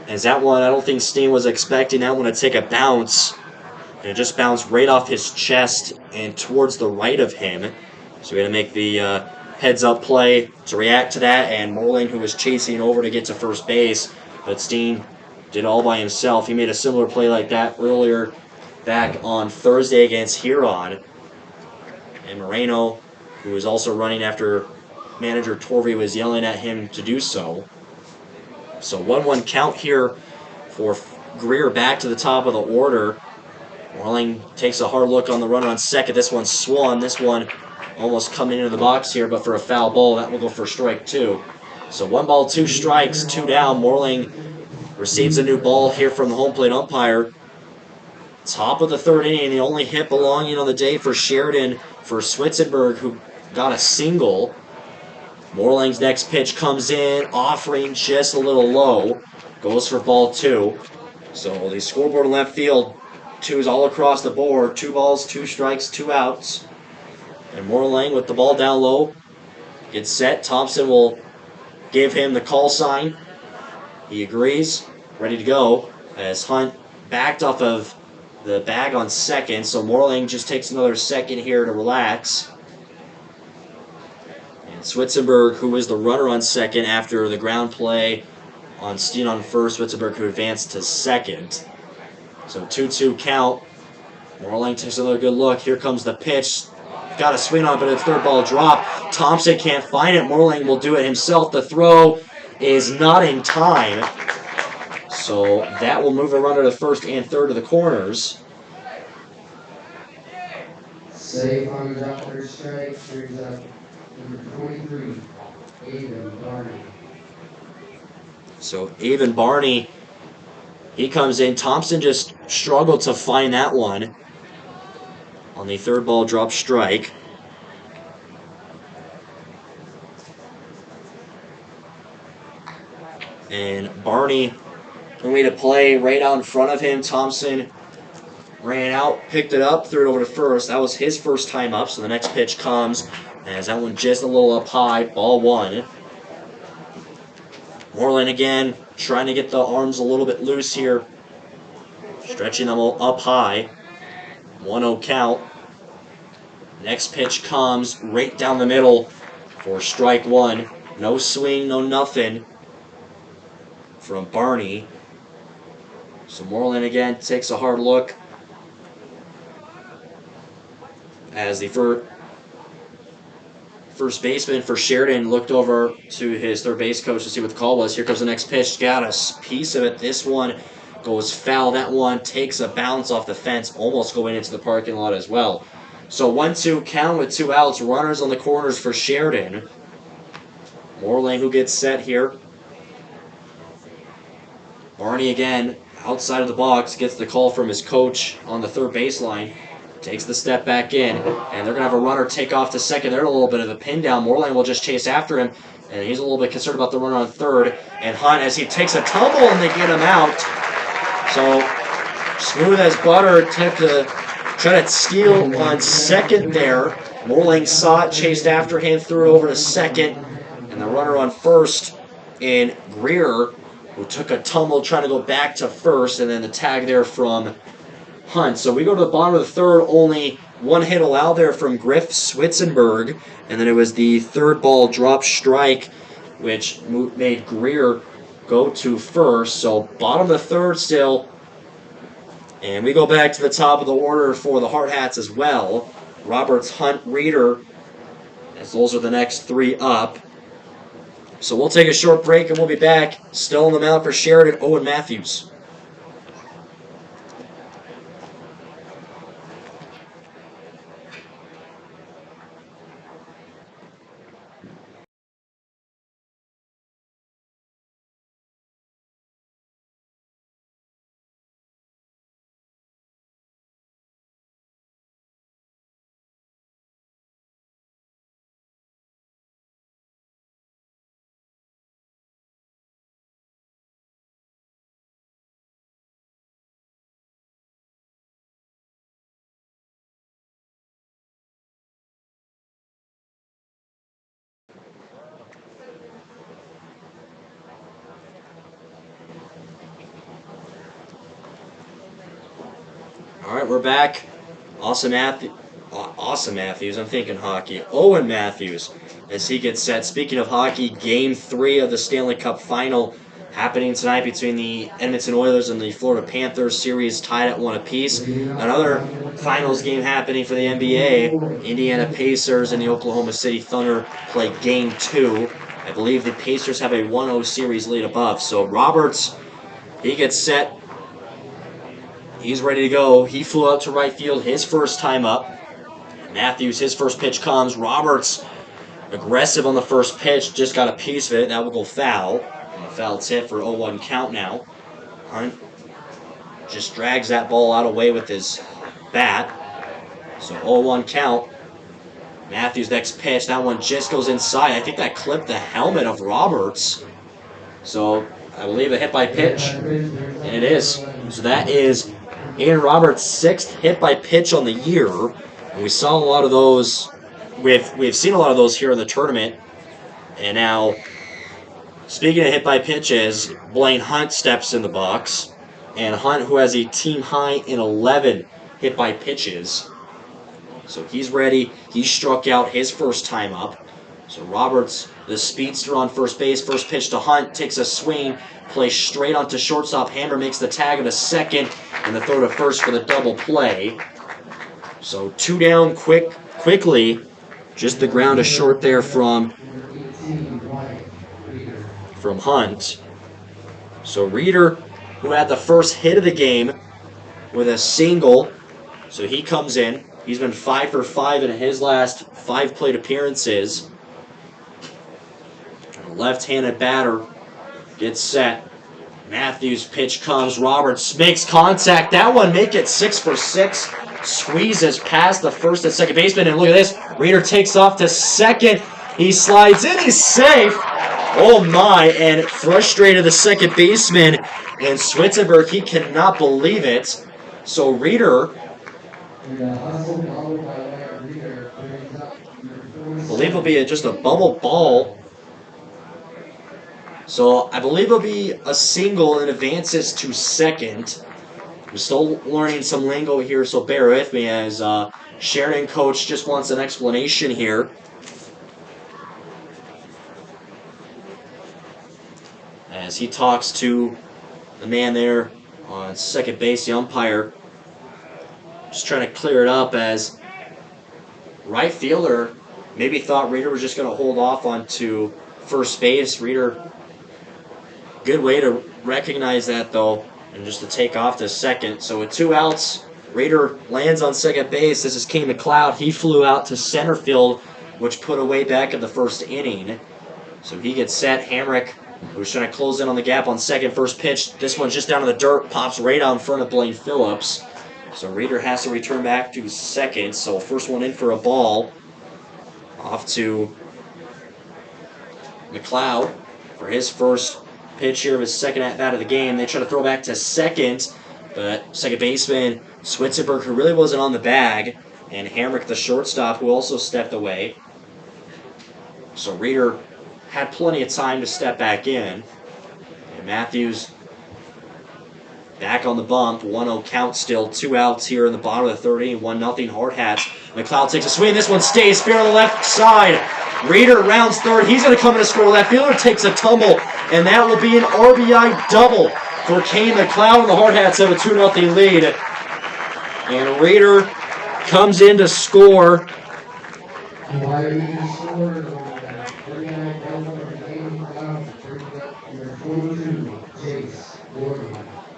As that one, I don't think Steen was expecting that one to take a bounce. And it just bounced right off his chest and towards the right of him. So we had to make the heads-up play to react to that. And Morling, who was chasing over to get to first base. But Steen did all by himself. He made a similar play like that earlier back on Thursday against Huron. And Moreno, who was also running after manager Torvey was yelling at him to do so. So 1-1 count here for Greer back to the top of the order. Morling takes a hard look on the runner on second. This one swung. This one almost coming into the box here, but for a foul ball, that will go for strike two. So 1 ball, 2 strikes, 2 down. Morling receives a new ball here from the home plate umpire. Top of the third inning, the only hit belonging on the day for Sheridan for Switzenberg, who got a single. Morling's next pitch comes in, offering just a little low. Goes for ball 2. So the scoreboard in left field, 2s all across the board. 2 balls, 2 strikes, 2 outs. And Morling with the ball down low gets set. Thompson will give him the call sign. He agrees, ready to go, as Hunt backed off of the bag on second. So Morling just takes another second here to relax. And Switzenberg, who was the runner on second after the ground play on Steen on first, Switzenberg who advanced to second. So 2-2 count. Morling takes another good look. Here comes the pitch. Got a swing on it, but a third ball drop. Thompson can't find it. Morling will do it himself. The throw is not in time. So that will move a runner to first and third to the corners. Safe on the drop, third strike. Brings up number 23, Aiden Barney. So Avon Barney, he comes in. Thompson just struggled to find that one on the third ball drop strike. And Barney made a play right out in front of him. Thompson ran out, picked it up, threw it over to first. That was his first time up, so the next pitch comes as that one just a little up high, ball 1. Moreland again, trying to get the arms a little bit loose here. Stretching them all up high. 1-0 count. Next pitch comes right down the middle for strike 1. No swing, no nothing from Barney. So Moreland again takes a hard look as the first baseman for Sheridan looked over to his third base coach to see what the call was. Here comes the next pitch. Got a piece of it. This one goes foul. That one takes a bounce off the fence, almost going into the parking lot as well. So 1-2 count with 2 outs. Runners on the corners for Sheridan. Moreland who gets set here. Barney again outside of the box gets the call from his coach on the third baseline. Takes the step back in, and they're going to have a runner take off to second. They're in a little bit of a pin down. Moreland will just chase after him, and he's a little bit concerned about the runner on third. And Hunt, as he takes a tumble, and they get him out. So, smooth as butter, attempt to try to steal on second there. Moreland saw it, chased after him, threw it over to second, and the runner on first in Greer, who took a tumble trying to go back to first, and then the tag there from Hunt. So we go to the bottom of the third, only 1 hit allowed there from Griff Switzenberg, and then it was the third ball drop strike, which made Greer go to first. So bottom of the third still, and we go back to the top of the order for the Hardhats as well. Roberts, Hunt, Reeder, as those are the next 3 up. So we'll take a short break, and we'll be back. Still on the mound for Sheridan, Owen Matthews. All right, we're back. Awesome Matthews. I'm thinking hockey. Owen Matthews as he gets set. Speaking of hockey, Game 3 of the Stanley Cup Final happening tonight between the Edmonton Oilers and the Florida Panthers. Series tied at 1 apiece. Another finals game happening for the NBA. Indiana Pacers and the Oklahoma City Thunder play Game 2. I believe the Pacers have a 1-0 series lead above. So Roberts, he gets set. He's ready to go. He flew out to right field his first time up. Matthews, his first pitch comes. Roberts, aggressive on the first pitch, just got a piece of it. That will go foul. And the foul's hit for 0-1 count now. Hunt just drags that ball out of the way with his bat. So 0-1 count. Matthews' next pitch, that one just goes inside. I think that clipped the helmet of Roberts. So I believe a hit by pitch, and it is. So that is Aaron Roberts' 6th hit by pitch on the year. And we saw a lot of those. We've seen a lot of those here in the tournament. And now, speaking of hit by pitches, Blaine Hunt steps in the box. And Hunt, who has a team high in 11 hit by pitches. So he's ready. He struck out his first time up. So Roberts, the speedster on first base, first pitch to Hunt, takes a swing, plays straight onto shortstop. Hammer makes the tag of the second, and the throw to first for the double play. So 2 down quickly. Just the ground is short there from Hunt. So Reeder, who had the first hit of the game with a single, so he comes in. He's been 5 for 5 in his last 5 plate appearances. And a left-handed batter gets set. Matthews' pitch comes. Roberts makes contact. That one make it 6 for 6. Squeezes past the first and second baseman. And look at this. Reeder takes off to second. He slides in. He's safe. Oh my. And frustrated the second baseman. And Switzenberg, he cannot believe it. So Reeder, I believe it'll be just a bubble ball. So I believe it'll be a single and advances to second. I'm still learning some lingo here, so bear with me as Sheridan coach just wants an explanation here. As he talks to the man there on second base, the umpire. Just trying to clear it up as right fielder maybe thought Reeder was just going to hold off onto first base. Reeder, good way to recognize that though, and just to take off to second. So with 2 outs, Reeder lands on second base. This is King McLeod. He flew out to center field, which put away back in the first inning. So he gets set. Hamrick, who's trying to close in on the gap on second, first pitch. This one's just down to the dirt, pops right out in front of Blaine Phillips. So Reeder has to return back to second. So first one in for a ball. Off to McLeod for his first pitch here of his second at-bat of the game. They try to throw back to second, but second baseman Switzenberg, who really wasn't on the bag, and Hamrick, the shortstop, who also stepped away. So Reeder had plenty of time to step back in. And Matthews back on the bump. 1-0 count still. 2 outs here in the bottom of the third inning. 1-0 Hardhats. McLeod takes a swing. This one stays fair on the left side. Reeder rounds third. He's going to come in to score. Left fielder takes a tumble, and that will be an RBI double for Kane McLeod, and the Hardhats have a 2-0 lead. And Reeder comes in to score.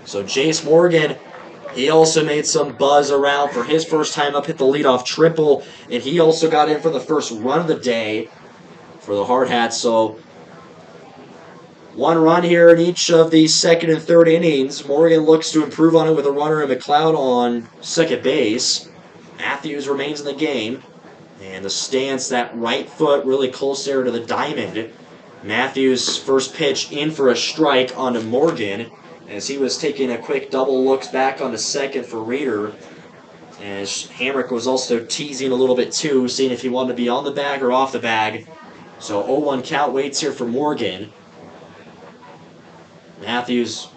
So Jace Morgan, he also made some buzz around for his first time up, hit the leadoff triple, and he also got in for the first run of the day for the Hardhats. So 1 run here in each of the second and third innings. Morgan looks to improve on it with a runner and McLeod on second base. Matthews remains in the game. And the stance, that right foot really close there to the diamond. Matthews' first pitch in for a strike onto Morgan as he was taking a quick double looks back onto second for Reeder. As Hamrick was also teasing a little bit too, seeing if he wanted to be on the bag or off the bag. So 0-1 count waits here for Morgan. Matthews,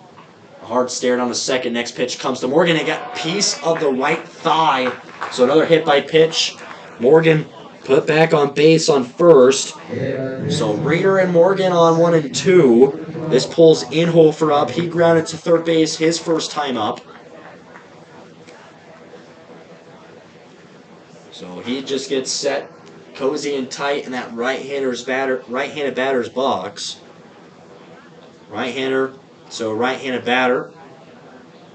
a hard stare down to second. Next pitch comes to Morgan. He got a piece of the right thigh. So another hit by pitch. Morgan put back on base on first. So Reeder and Morgan on 1 and 2. This pulls Inhofer up. He grounded to third base his first time up. So he just gets set cozy and tight in that right-handed batter's box. Right-hander, so right-handed batter.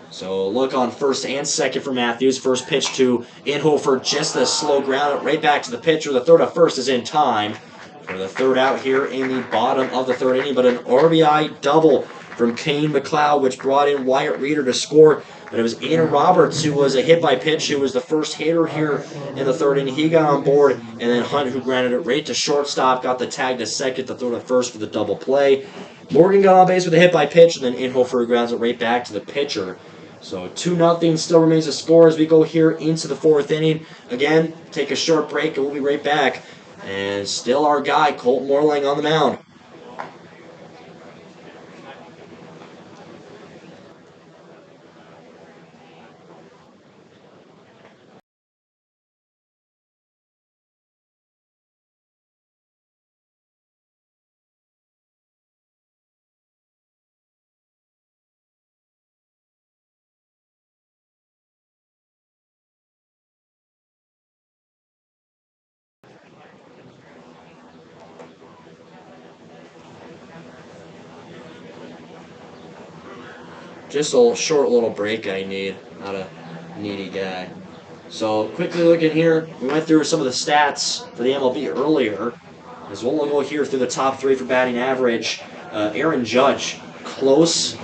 So look on first and second for Matthews. First pitch to Inhofer, just a slow ground right back to the pitcher. The throw to first is in time for the third out here in the bottom of the third inning. But an RBI double from Kane McLeod, which brought in Wyatt Reeder to score. But it was Ian Roberts who was a hit by pitch, who was the first hitter here in the third inning. He got on board, and then Hunt, who grounded it right to shortstop, got the tag to second, the throw to first for the double play. Morgan got on base with a hit by pitch, and then Inhofer grounds it right back to the pitcher. So 2-0 still remains the score as we go here into the fourth inning. Again, take a short break and we'll be right back. And still our guy, Colt Morlang, on the mound. Just a short little break I need, not a needy guy. So quickly looking here, we went through some of the stats for the MLB earlier. As we'll go here through the top three for batting average. Aaron Judge, close,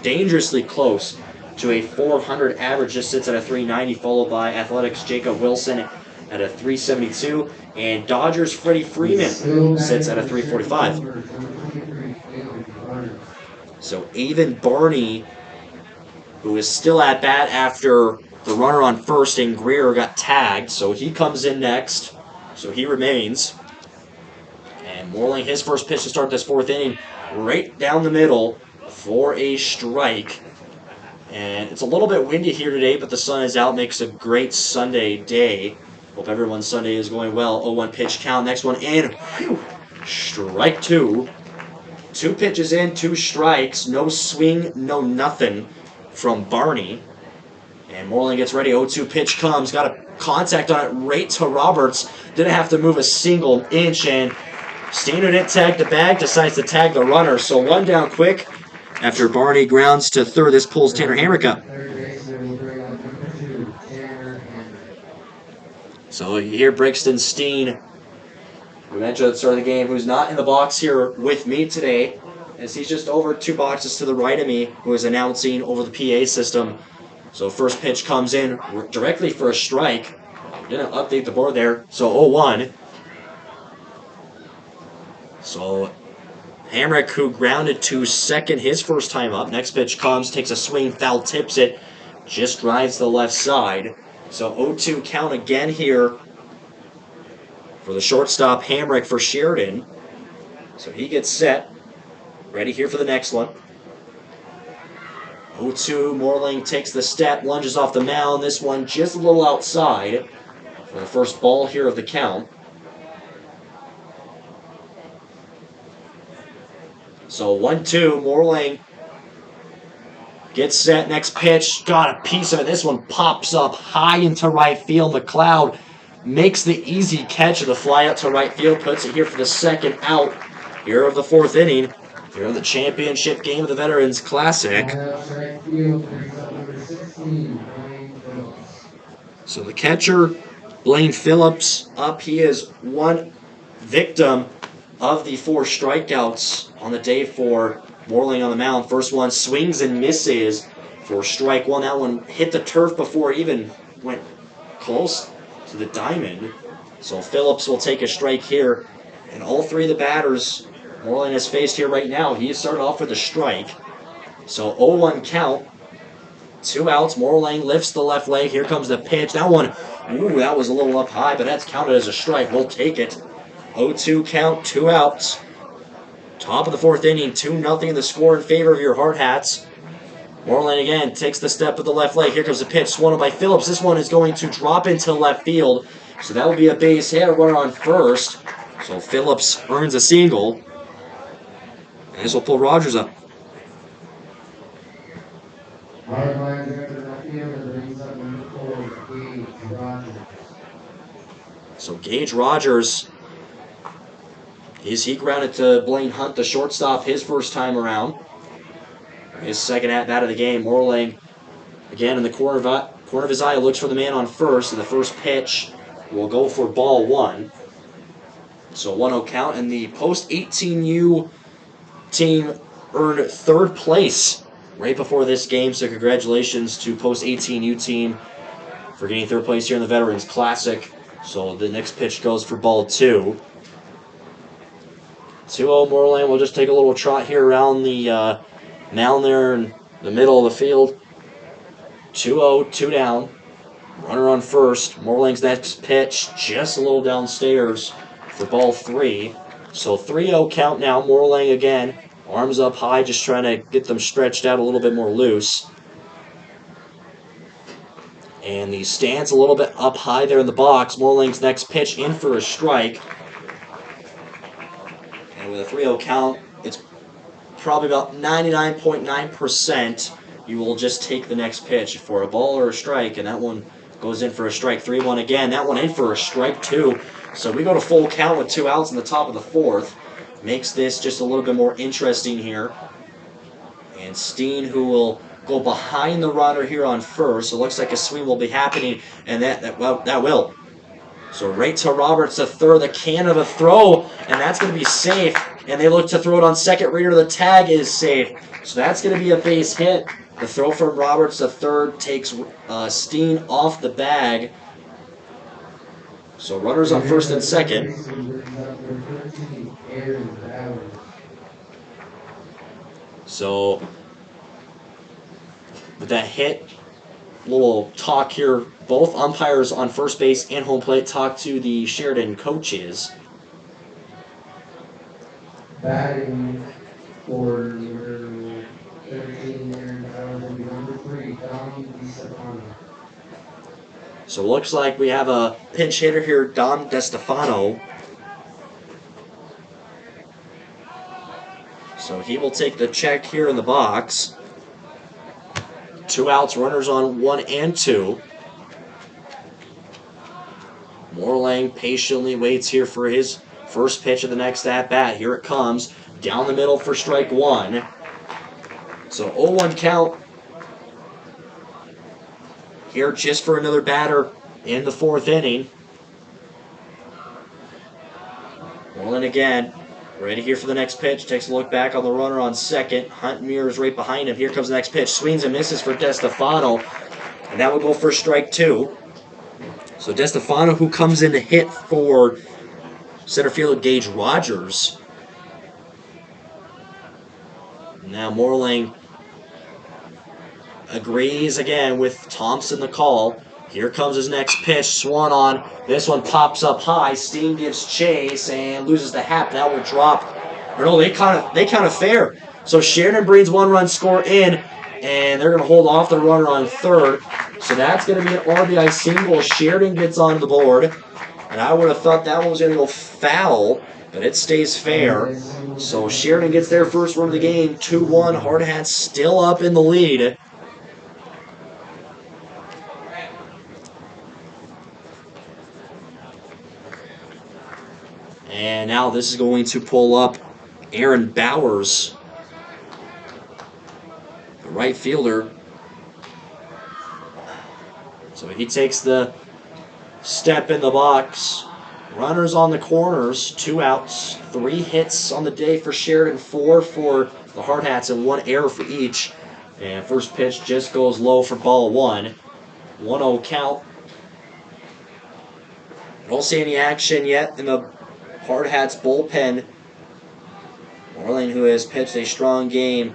dangerously close to a 400 average, just sits at a 390, followed by Athletics' Jacob Wilson at a 372, and Dodgers' Freddie Freeman sits at a 345. So Avon Barney, who is still at bat after the runner on first and Greer got tagged, so he comes in next, so he remains. And Morlang, his first pitch to start this fourth inning, right down the middle for a strike. And it's a little bit windy here today, but the sun is out, makes a great Sunday day. Hope everyone's Sunday is going well. 0-1 pitch count, next one in. Whew. Strike two. 2 pitches in, 2 strikes, no swing, no nothing from Barney. And Morlang gets ready, 0-2 pitch comes, got a contact on it right to Roberts. Didn't have to move a single inch, and Steiner didn't tag the bag, decides to tag the runner. So one down quick after Barney grounds to third. This pulls Tanner Hamrick up. So you hear Brixton Steen, we mentioned at the start of the game, who's not in the box here with me today, as he's just over 2 boxes to the right of me, who is announcing over the PA system. So first pitch comes in directly for a strike. Didn't update the board there. So 0-1. So Hamrick, who grounded to second his first time up. Next pitch comes, takes a swing, foul tips it, just drives the left side. So 0-2 count again here for the shortstop, Hamrick, for Sheridan. So he gets set, ready here for the next one. 0-2, Morlang takes the step, lunges off the mound. This one just a little outside for the first ball here of the count. So 1-2, Morlang gets set, next pitch, got a piece of it. This one pops up high into right field. McLeod makes the easy catch of the fly out to right field, puts it here for the second out here of the fourth inning. Here of the championship game of the Veterans Classic. So the catcher, Blaine Phillips, up. He is one victim of the 4 strikeouts on the day for Morlang on the mound. First one swings and misses for strike 1. That one hit the turf before it even went close to the diamond. So Phillips will take a strike here. And all 3 of the batters Morlang has faced here right now, he started off with a strike. So 0-1 count. 2 outs. Morlang lifts the left leg. Here comes the pitch. That one, ooh, that was a little up high, but that's counted as a strike. We'll take it. 0-2 count, 2 outs. Top of the fourth inning, 2-0 the score in favor of your Hardhats. Morlang again takes the step with the left leg. Here comes the pitch, swung by Phillips. This one is going to drop into left field. So that will be a base hit, runner on first. So Phillips earns a single. And this will pull Rogers up. Hard lines after the field and brings up number 4, Gage Rogers. So Gage Rogers, he grounded to Blaine Hunt, the shortstop, his first time around. His second at bat of the game. Morlang, again in the corner of his eye, looks for the man on first, and the first pitch will go for ball 1. So 1-0 count, and the post 18U team earned third place right before this game. So congratulations to post 18U team for getting third place here in the Veterans Classic. So the next pitch goes for ball 2. 2-0 Moorland. We'll just take a little trot here around the mound there in the middle of the field. 2-0, 2 down. Runner on first. Moorland's next pitch just a little downstairs for ball 3. So 3-0 count now. Moorlang again. Arms up high, just trying to get them stretched out a little bit more loose. And the stand's a little bit up high there in the box. Moorlang's next pitch in for a strike. And with a 3-0 count, it's probably about 99.9% you will just take the next pitch for a ball or a strike, and that one goes in for a strike. 3-1 again. That one in for a strike, too. So we go to full count with 2 outs in the top of the 4th. Makes this just a little bit more interesting here. And Steen, who will go behind the runner here on first. So it looks like a swing will be happening, and that will. So right to Roberts to third, the can of a throw, and that's going to be safe. And they look to throw it on second. Reader, the tag is safe. So that's going to be a base hit. The throw from Roberts to third takes Steen off the bag. So runners on first and second. So with that hit, little talk here. Both umpires on first base and home plate talk to the Sheridan coaches. Batting for number 13 and number 3, Dom DeStefano. So it looks like we have a pinch hitter here, Dom DeStefano. So he will take the check here in the box. 2 outs, runners on 1 and 2. Moorlang patiently waits here for his first pitch of the next at-bat. Here it comes. Down the middle for strike 1. So 0-1 count. Here just for another batter in the 4th inning. Moorland again. Ready here for the next pitch. Takes a look back on the runner on second. Hunt mirrors right behind him. Here comes the next pitch. Swings and misses for DeStefano. And that will go for strike 2. So DeStefano, who comes in to hit for center fielder Gage Rogers. Now Moorlang agrees again with Thompson the call. Here comes his next pitch. Swung on. This one pops up high. Steen gives chase and loses the hat. That will drop. Or no, they count it fair. So Sheridan brings 1-run score in, and they're going to hold off the runner on third. So that's going to be an RBI single. Sheridan gets on the board. And I would have thought that one was going to go foul, but it stays fair. So Sheridan gets their first run of the game. 2-1. Hardhats still up in the lead. And now this is going to pull up Aaron Bowers, the right fielder. So he takes the step in the box. Runners on the corners, 2 outs, 3 hits on the day for Sheridan, 4 for the Hardhats, and 1 error for each. And first pitch just goes low for ball 1. 1-0 count. Don't see any action yet in the Hardhats bullpen. Moorland, who has pitched a strong game.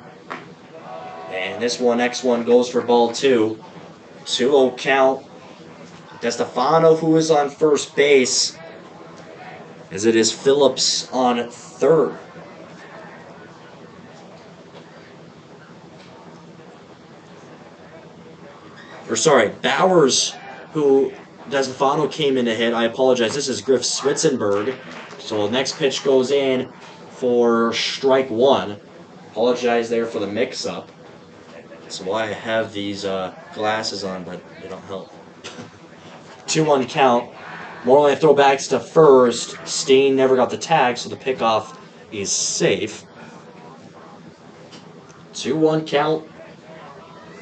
And this next one goes for ball 2. 2-0 count. DeStefano, who is on first base, as it is Phillips on third. Bowers, who DeStefano came in to hit. I apologize. This is Griff Switzenberg. So next pitch goes in for strike 1. Apologize there for the mix-up. That's why I have these glasses on, but they don't help. 2-1 count. Moreland throwbacks to first. Steen never got the tag, so the pickoff is safe. 2-1 count.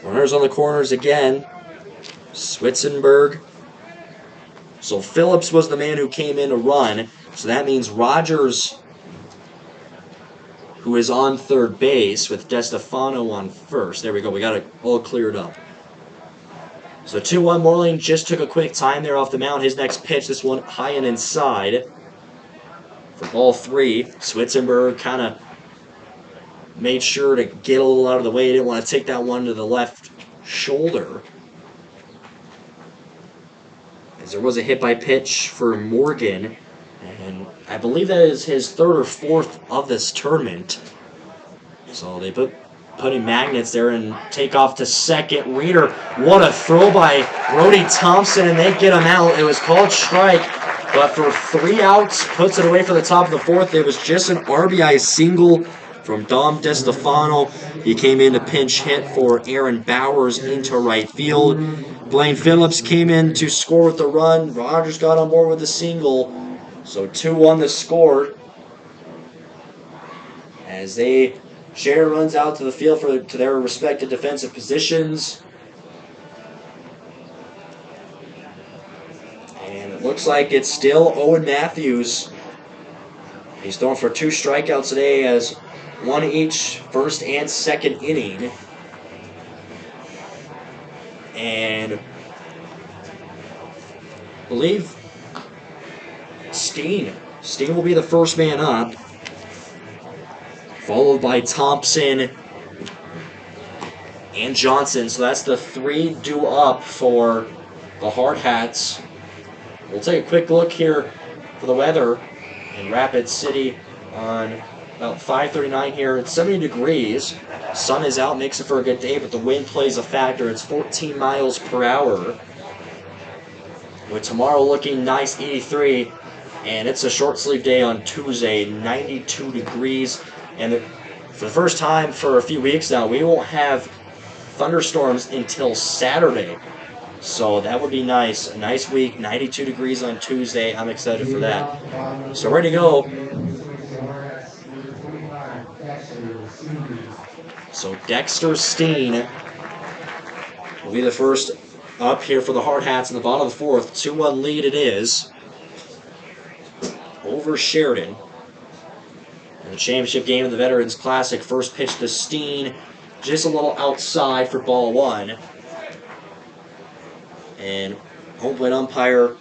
Runners on the corners again. Switzenberg. So Phillips was the man who came in to run. So that means Rogers, who is on third base, with DeStefano on first. There we go. We got it all cleared up. So 2-1, Moreland just took a quick time there off the mound. His next pitch, this one high and inside. For ball 3, Switzenberg kind of made sure to get a little out of the way. He didn't want to take that one to the left shoulder. As there was a hit by pitch for Morgan, and I believe that is his third or fourth of this tournament. So they putting magnets there and take off to second. Reader, what a throw by Brody Thompson, and they get him out. It was called strike, but for 3 outs, puts it away for the top of the fourth. It was just an RBI single from Dom DeStefano. He came in to pinch hit for Aaron Bowers into right field. Blaine Phillips came in to score with the run. Rogers got on board with the single. So 2-1 the score. As Sheridan runs out to the field to their respective defensive positions. And it looks like it's still Owen Matthews. He's thrown for 2 strikeouts today, as one each first and second inning. And I believe Steen will be the first man up, followed by Thompson and Johnson. So that's the 3 due up for the Hardhats. We'll take a quick look here for the weather in Rapid City on about 5:39 here. It's 70 degrees. Sun is out, makes it for a good day, but the wind plays a factor. It's 14 miles per hour. With tomorrow looking nice, 83. And it's a short sleeve day on Tuesday, 92 degrees. And for the first time for a few weeks now, we won't have thunderstorms until Saturday. So that would be nice. A nice week, 92 degrees on Tuesday. I'm excited for that. So ready to go. So Dexter Steen will be the first up here for the Hardhats in the bottom of the fourth. 2-1 lead it is over Sheridan. In the championship game of the Veterans Classic, first pitch to Steen, just a little outside for ball 1. And home plate umpire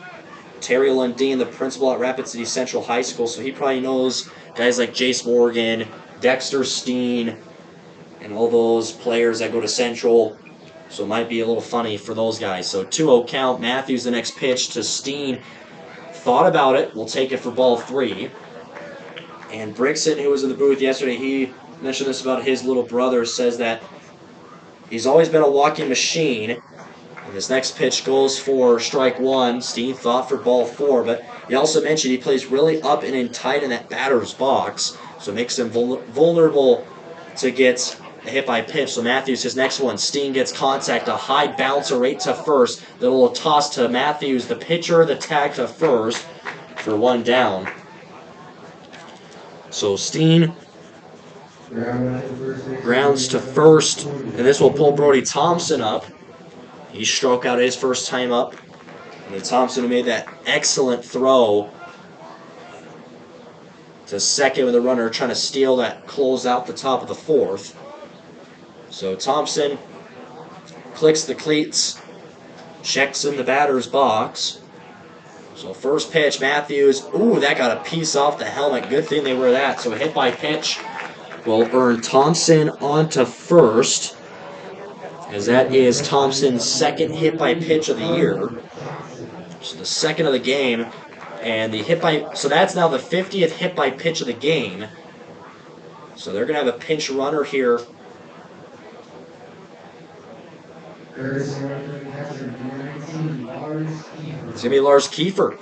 Terry Lundeen, the principal at Rapid City Central High School, so he probably knows guys like Jace Morgan, Dexter Steen, and all those players that go to Central. So it might be a little funny for those guys. So 2-0 count. Matthews the next pitch to Steen. Thought about it. We'll take it for ball 3. And Brixton, who was in the booth yesterday, he mentioned this about his little brother, says that he's always been a walking machine. And this next pitch goes for strike 1. Steen thought for ball 4, but he also mentioned he plays really up and in tight in that batter's box, so it makes him vulnerable to get a hit by pitch. So Matthews, his next one. Steen gets contact, a high bouncer right to first. Then a little toss to Matthews, the pitcher, the tag to first for 1 down. So Steen grounds to first, and this will pull Brody Thompson up. He struck out his first time up. And then Thompson made that excellent throw to second with a runner trying to steal that close out the top of the fourth. So Thompson clicks the cleats, checks in the batter's box. So first pitch, Matthews. Ooh, that got a piece off the helmet. Good thing they were that. So a hit by pitch will earn Thompson onto first, as that is Thompson's second hit by pitch of the year. So the second of the game. And the hit by, so that's now the 50th hit by pitch of the game. So they're going to have a pinch runner here. It's going to be Lars Kiefer.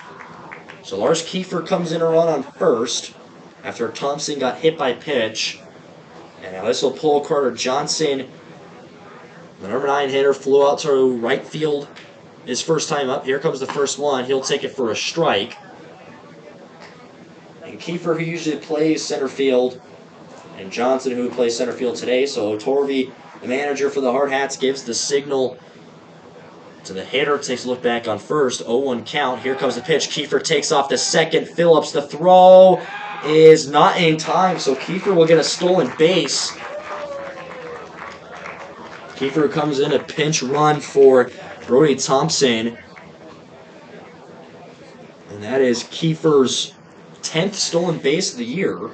So Lars Kiefer comes in a run on first after Thompson got hit by pitch. And now this will pull Carter Johnson. The number 9 hitter flew out to right field his first time up. Here comes the first one. He'll take it for a strike. And Kiefer, who usually plays center field, and Johnson, who plays center field today. So Torvey, the manager for the Hardhats, gives the signal to the hitter. Takes a look back on first. 0-1 count. Here comes the pitch. Kiefer takes off to second. Phillips, the throw is not in time, so Kiefer will get a stolen base. Kiefer comes in a pinch run for Brody Thompson. And that is Kiefer's 10th stolen base of the year.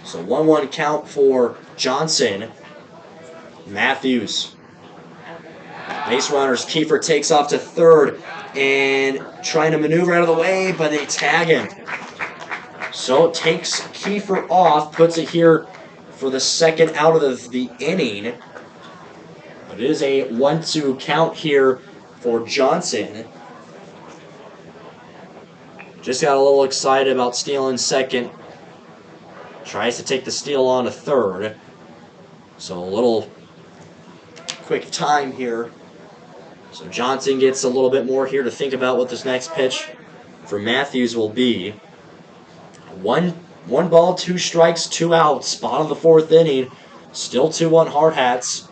So 1-1 count for Johnson. Matthews. Base runners. Kiefer takes off to third and trying to maneuver out of the way, but they tag him. So it takes Kiefer off, puts it here for the second out of the inning. But it is a 1-2 count here for Johnson. Just got a little excited about stealing second. Tries to take the steal on to third. So a little quick time here. So Johnson gets a little bit more here to think about what this next pitch for Matthews will be. One ball, 2 strikes, 2 outs. Bottom of the 4th inning. Still 2-1 Hardhats.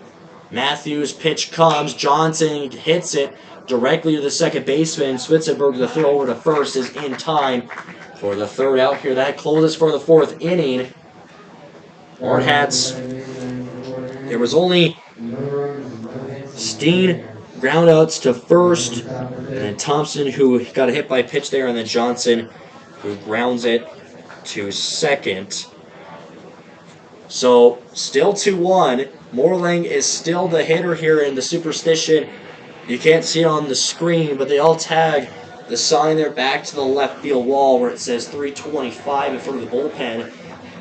Matthews' pitch comes. Johnson hits it directly to the second baseman. Switzenberg, the throw over to first, is in time for the third out here. That closes for the 4th inning. Hardhats. There was only Steen groundouts to first, and then Thompson, who got a hit by a pitch there, and then Johnson, who grounds it to second. So still 2-1. Morling is still the hitter here in the superstition. You can't see it on the screen, but they all tag the sign there back to the left field wall where it says 325 in front of the bullpen.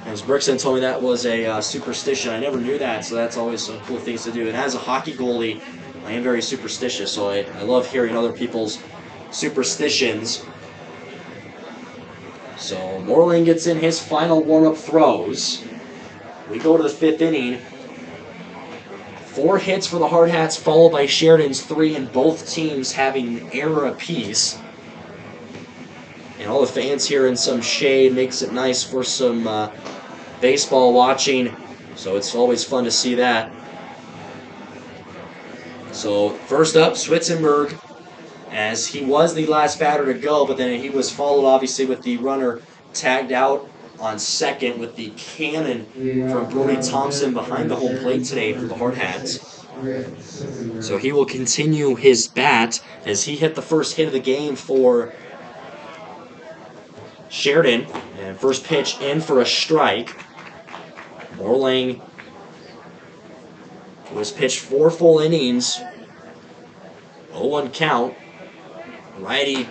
As Brickson told me, that was a superstition. I never knew that, so that's always some cool things to do. And as a hockey goalie, I am very superstitious, so I love hearing other people's superstitions. So Morling gets in his final warm-up throws. We go to the 5th inning. 4 hits for the Hardhats, followed by Sheridan's 3, and both teams having an error apiece. And all the fans here in some shade makes it nice for some baseball watching. So it's always fun to see that. So first up, Switzenberg, as he was the last batter to go, but then he was followed obviously with the runner tagged out on second with the cannon from Brody Thompson behind the home plate today for the Hardhats. So he will continue his bat as he hit the first hit of the game for Sheridan. And first pitch in for a strike. Morling was pitched 4 full innings. 0-1 count. Righty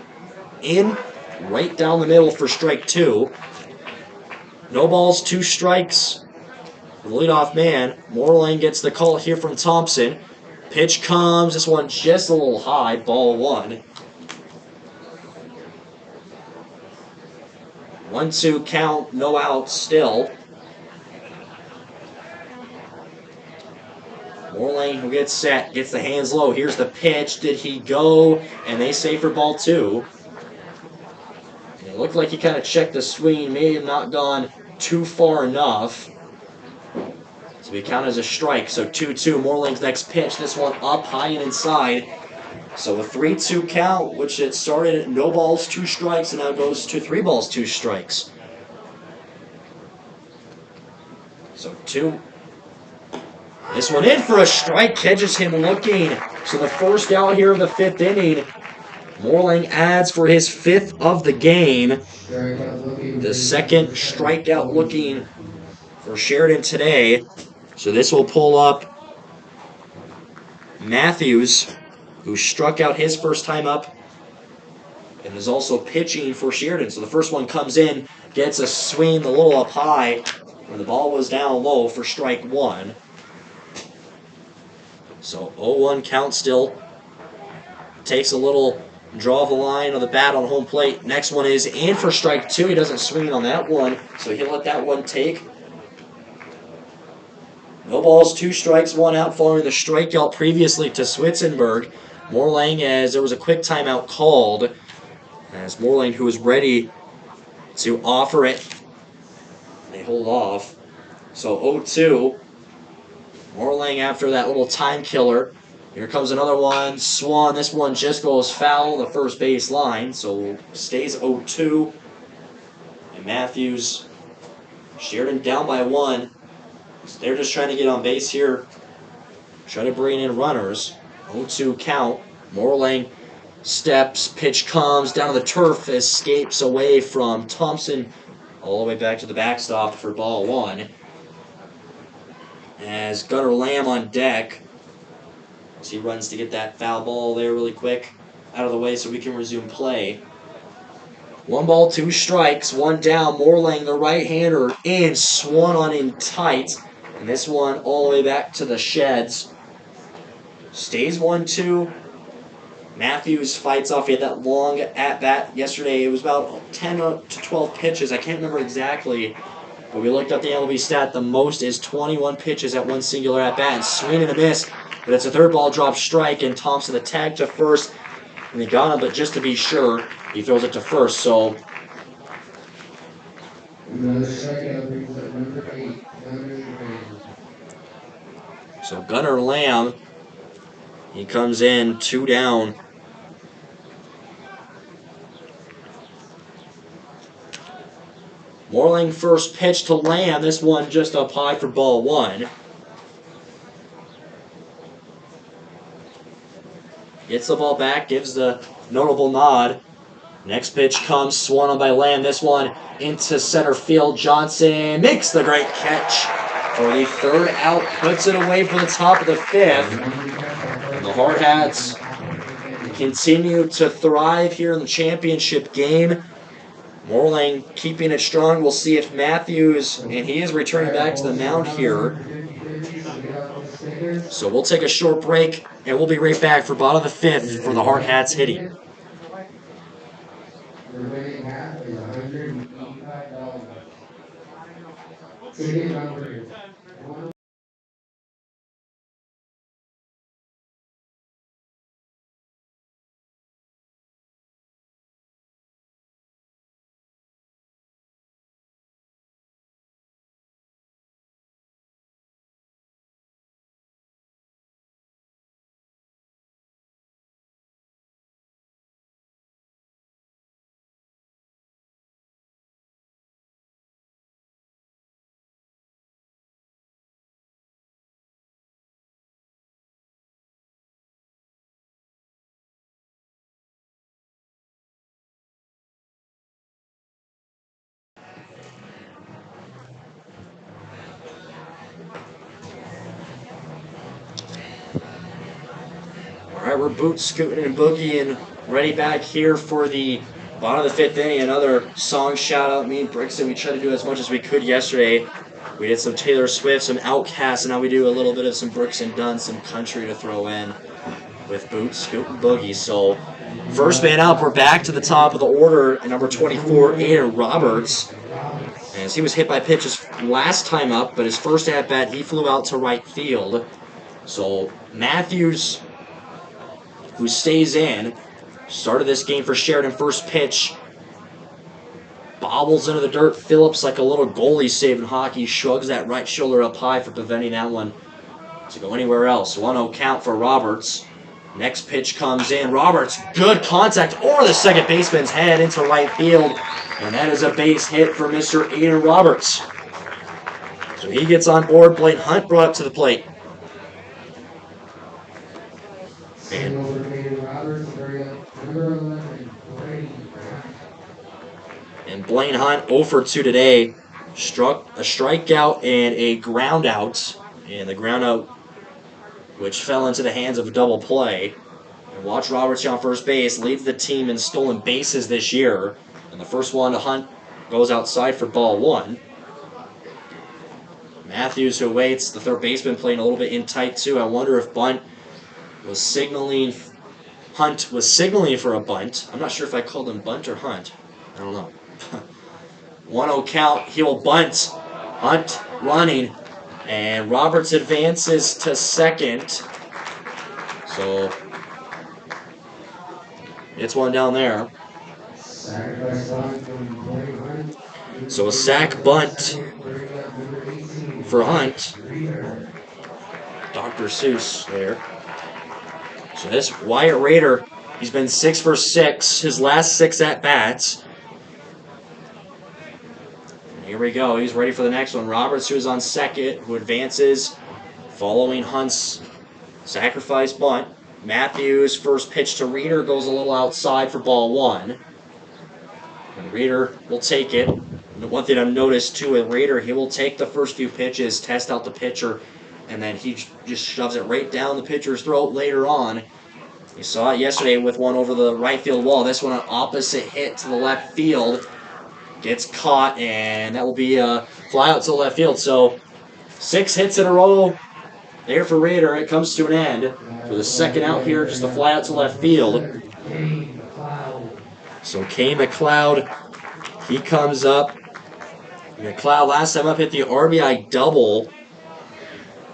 in, right down the middle for strike 2. No balls, 2 strikes. The leadoff man, Morling gets the call here from Thompson. Pitch comes, this one just a little high, ball 1. 1-2 count, no outs still. Morling, who gets set, gets the hands low. Here's the pitch. Did he go? And they say for ball 2. It looked like he kind of checked the swing. May have not gone too far enough. So we count as a strike. So 2-2. Morling's next pitch. This one up high and inside. So a 3-2 count, which it started at no balls, 2 strikes, and now goes to 3 balls, 2 strikes. So 2. This one in for a strike, catches him looking. So the first out here of the 5th inning. Morling adds for his 5th of the game. The second strikeout looking for Sheridan today. So this will pull up Matthews, who struck out his first time up and is also pitching for Sheridan. So the first one comes in, gets a swing a little up high, and the ball was down low for strike 1. So 0-1 count still. Takes a little draw the line of the bat on home plate. Next one is in for strike 2. He doesn't swing on that one, so he'll let that one take. No balls, 2 strikes, 1 out following the strikeout previously to Switzenberg. Morlang, as there was a quick timeout called, as Morlang, who was ready to offer it, they hold off. So 0-2. Morlang after that little time killer. Here comes another one. Swan. This one just goes foul the first base line. So stays 0-2. And Matthews, Sheridan down by 1. So they're just trying to get on base here. Try to bring in runners. 0-2 count. Morlang steps. Pitch comes down to the turf. Escapes away from Thompson. All the way back to the backstop for ball 1. As Gunnar Lamb on deck. As he runs to get that foul ball there really quick out of the way so we can resume play. 1 ball, 2 strikes, 1 down. Morlang, the right-hander, in. Swan on in tight. And this one all the way back to the sheds. Stays 1-2. Matthews fights off. He had that long at-bat yesterday. It was about 10 to 12 pitches. I can't remember exactly. But we looked up the MLB stat. The most is 21 pitches at one singular at-bat. And swing and a miss. But it's a 3rd ball drop strike. And Thompson the tag to first. And they got him, but just to be sure, he throws it to first. So Another strikeout brings up number 8, Gunnar Lamb. So Gunnar Lamb, he comes in 2 down. Morlang first pitch to Lamb. This one just up high for ball 1. Gets the ball back, gives the notable nod. Next pitch comes, swung on by Lamb. This one into center field. Johnson makes the great catch for the 3rd out, puts it away for the top of the 5th. And the Hardhats continue to thrive here in the championship game. Morlang keeping it strong. We'll see if Matthews, and he is returning back to the mound here. So we'll take a short break, and we'll be right back for bottom of the 5th for the Hardhats hitting. The winning half is $185. Ticket number is 1. All right, we're boot scooting and boogieing, ready back here for the bottom of the 5th inning. Another song shout out. Me and Brixton, we tried to do as much as we could yesterday. We did some Taylor Swift, some Outkast, and now we do a little bit of some Brooks and Dunn, some country to throw in with boot scoot and boogie. So first man up, we're back to the top of the order at number 24, Aiden Roberts. As he was hit by pitches last time up, but his first at bat he flew out to right field. So Matthews, who stays in, started this game for Sheridan. First pitch bobbles into the dirt. Phillips, like a little goalie saving hockey, shrugs that right shoulder up high for preventing that one to go anywhere else. 1-0 count for Roberts. Next pitch comes in. Roberts, good contact over the second baseman's head into right field. And that is a base hit for Mr. Aiden Roberts. So he gets on board. Blaine Hunt brought up to the plate. And Blaine Hunt 0 for 2 today. Struck a strikeout and a ground out. And the ground out, which fell into the hands of a double play. And watch Roberts on first base, leads the team in stolen bases this year. And the first one to Hunt goes outside for ball 1. Matthews, who waits, the third baseman playing a little bit in tight too. I wonder if Bunt was signaling Hunt was signaling for a bunt. I'm not sure if I called him bunt or Hunt. I don't know. 1-0 count. He will bunt. Hunt running. And Roberts advances to second. So it's one down there. So a sack bunt for Hunt. Dr. Seuss there. So this Wyatt Rader, he's been 6 for 6, his last 6 at-bats. Here we go. He's ready for the next one. Roberts, who is on second, who advances following Hunt's sacrifice bunt. Matthews, first pitch to Reeder, goes a little outside for ball 1. And Reeder will take it. And one thing I've noticed, too, with Reeder, he will take the first few pitches, test out the pitcher, and then he just shoves it right down the pitcher's throat later on. You saw it yesterday with one over the right field wall. This one an opposite hit to the left field. Gets caught, and that will be a fly out to left field. So 6 hits in a row there for Rader. It comes to an end. For the second out here, just a fly out to left field. So Kay McLeod, he comes up. McLeod last time up hit the RBI double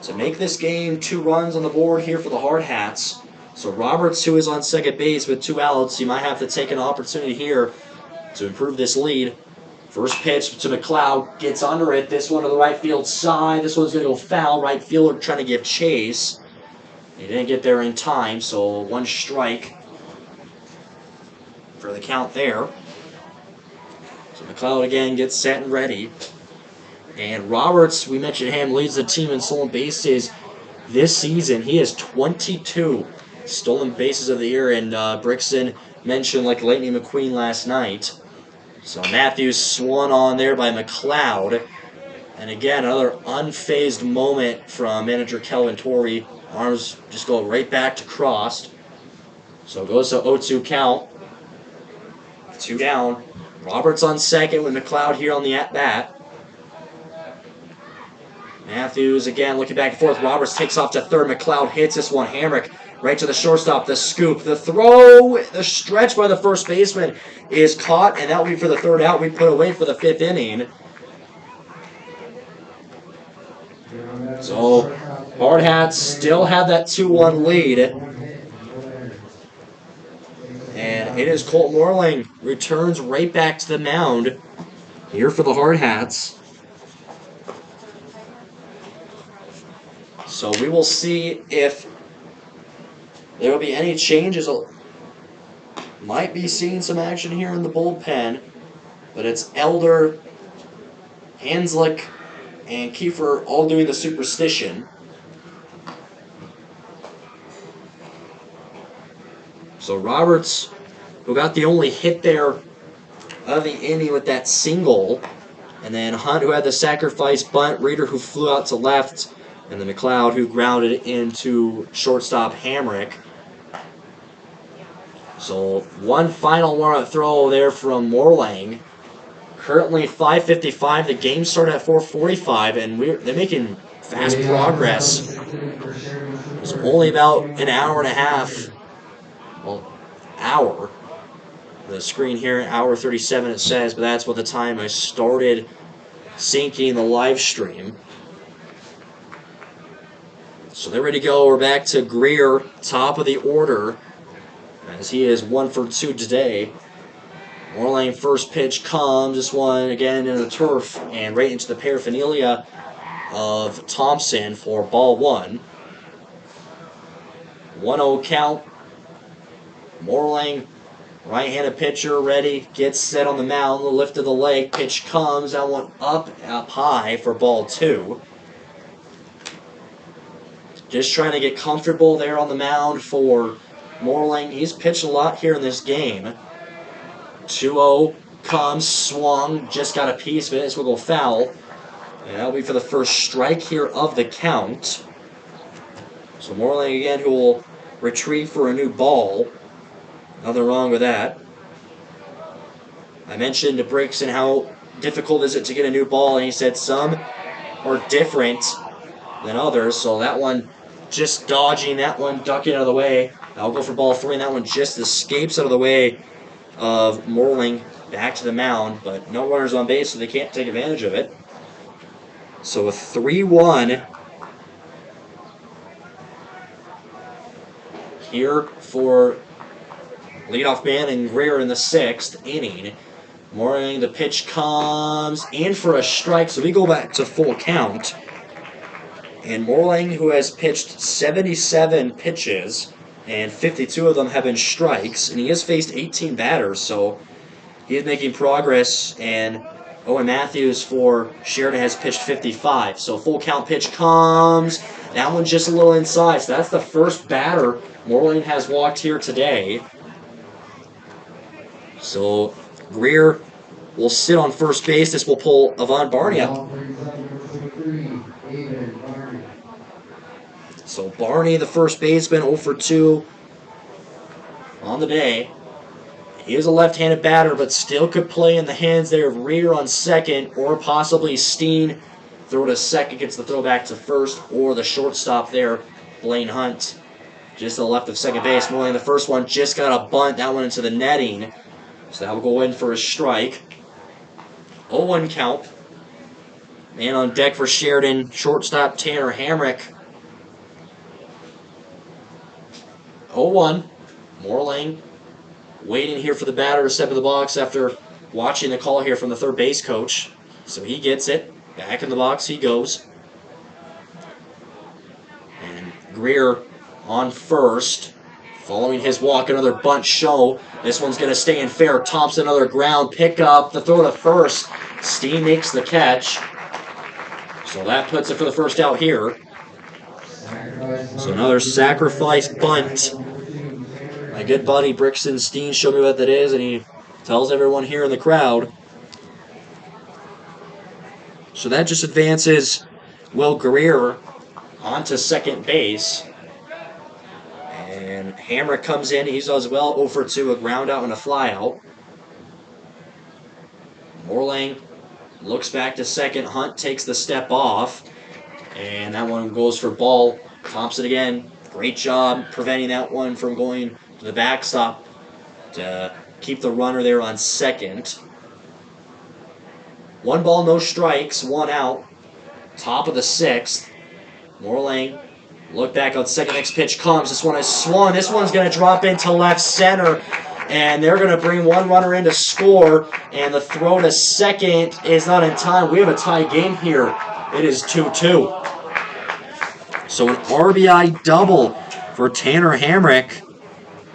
to make this game 2 runs on the board here for the Hardhats. So Roberts, who is on second base with 2 outs, he might have to take an opportunity here to improve this lead. First pitch to McLeod, gets under it. This one to the right field side. This one's going to go foul. Right fielder trying to give chase. He didn't get there in time, so 1 strike for the count there. So McLeod again gets set and ready. And Roberts, we mentioned him, leads the team in stolen bases this season. He has 22 stolen bases of the year, and Brixton mentioned like Lightning McQueen last night. So Matthews swung on there by McLeod. And again, another unfazed moment from manager Kelvin Torrey. Arms just go right back to crossed. So it goes to 0-2 count. 2 down. Roberts on second with McLeod here on the at-bat. Matthews again looking back and forth. Roberts takes off to third. McLeod hits this one. Hamrick right to the shortstop. The scoop. The throw. The stretch by the first baseman is caught, and that will be for the 3rd out. We put away for the 5th inning. So Hardhats still have that 2-1 lead. And it is Colt Morling returns right back to the mound here for the Hardhats. So we will see if there will be any changes. Might be seeing some action here in the bullpen, but it's Elder, Hanslick, and Kiefer all doing the superstition. So Roberts, who got the only hit there of the inning with that single, and then Hunt, who had the sacrifice bunt, Reeder, who flew out to left, and then McLeod, who grounded into shortstop Hamrick. So one final warm-up throw there from Morlang. Currently 5:55. The game started at 4:45, and they're making fast progress. It's only about an hour and a half. Well, hour. The screen here, hour 37 it says, but that's what the time I started syncing the live stream. So they're ready to go. We're back to Greer, top of the order, as he is 1 for 2 today. Morlang first pitch comes. This one again into the turf and right into the paraphernalia of Thompson for ball 1. 1-0 count. Morlang, right-handed pitcher, ready, gets set on the mound, the lift of the leg, pitch comes, that one up high for ball 2. Just trying to get comfortable there on the mound for Morlang. He's pitched a lot here in this game. 2-0 comes, swung, just got a piece of it. This will go foul. And that'll be for the first strike here of the count. So Morlang again, who will retrieve for a new ball. Nothing wrong with that. I mentioned to Brixton how difficult is it to get a new ball, and he said some are different than others. So that one just dodging, that one ducking out of the way. I'll go for ball 3, and that one just escapes out of the way of Morling back to the mound, but no runners on base, so they can't take advantage of it. So a 3-1 here for leadoff man and Greer in the 6th inning. Morling, the pitch comes in for a strike, so we go back to full count. And Morling, who has pitched 77 pitches, and 52 of them have been strikes, and he has faced 18 batters, so he is making progress. And Owen Matthews for Sheridan has pitched 55. So full count pitch comes. That one's just a little inside. So that's the first batter Morling has walked here today. So Greer will sit on first base. This will pull Avon Barney up. So Barney, the first baseman, 0 for 2 on the day. He is a left-handed batter, but still could play in the hands there of Reeder on second, or possibly Steen throw to second, gets the throw back to first, or the shortstop there, Blaine Hunt, just to the left of second base. Morling, the first one, just got a bunt, that one into the netting. So that will go in for a strike. 0-1 count. Man on deck for Sheridan, shortstop Tanner Hamrick. 0-1. Morling waiting here for the batter to step in the box after watching the call here from the third base coach. So he gets it. Back in the box he goes. And Greer on first. Following his walk, another bunt show. This one's going to stay in fair. Thompson, another ground pickup. The throw to first. Steen makes the catch. So that puts it for the first out here. So another sacrifice bunt. My good buddy Brixton Steen showed me what that is, and he tells everyone here in the crowd. So that just advances Will Greer onto second base. And Hamrick comes in. He's as well 0 for 2, a ground out and a fly out. Morling looks back to second. Hunt takes the step off. And that one goes for ball. Thompson again. Great job preventing that one from going to the backstop to keep the runner there on second. 1 ball, no strikes, 1 out. Top of the 6th. Morling, look back on second. Next pitch comes. This one is swung. This one's going to drop into left center. And they're going to bring 1 runner in to score. And the throw to second is not in time. We have a tie game here. It is 2-2. So an RBI double for Tanner Hamrick.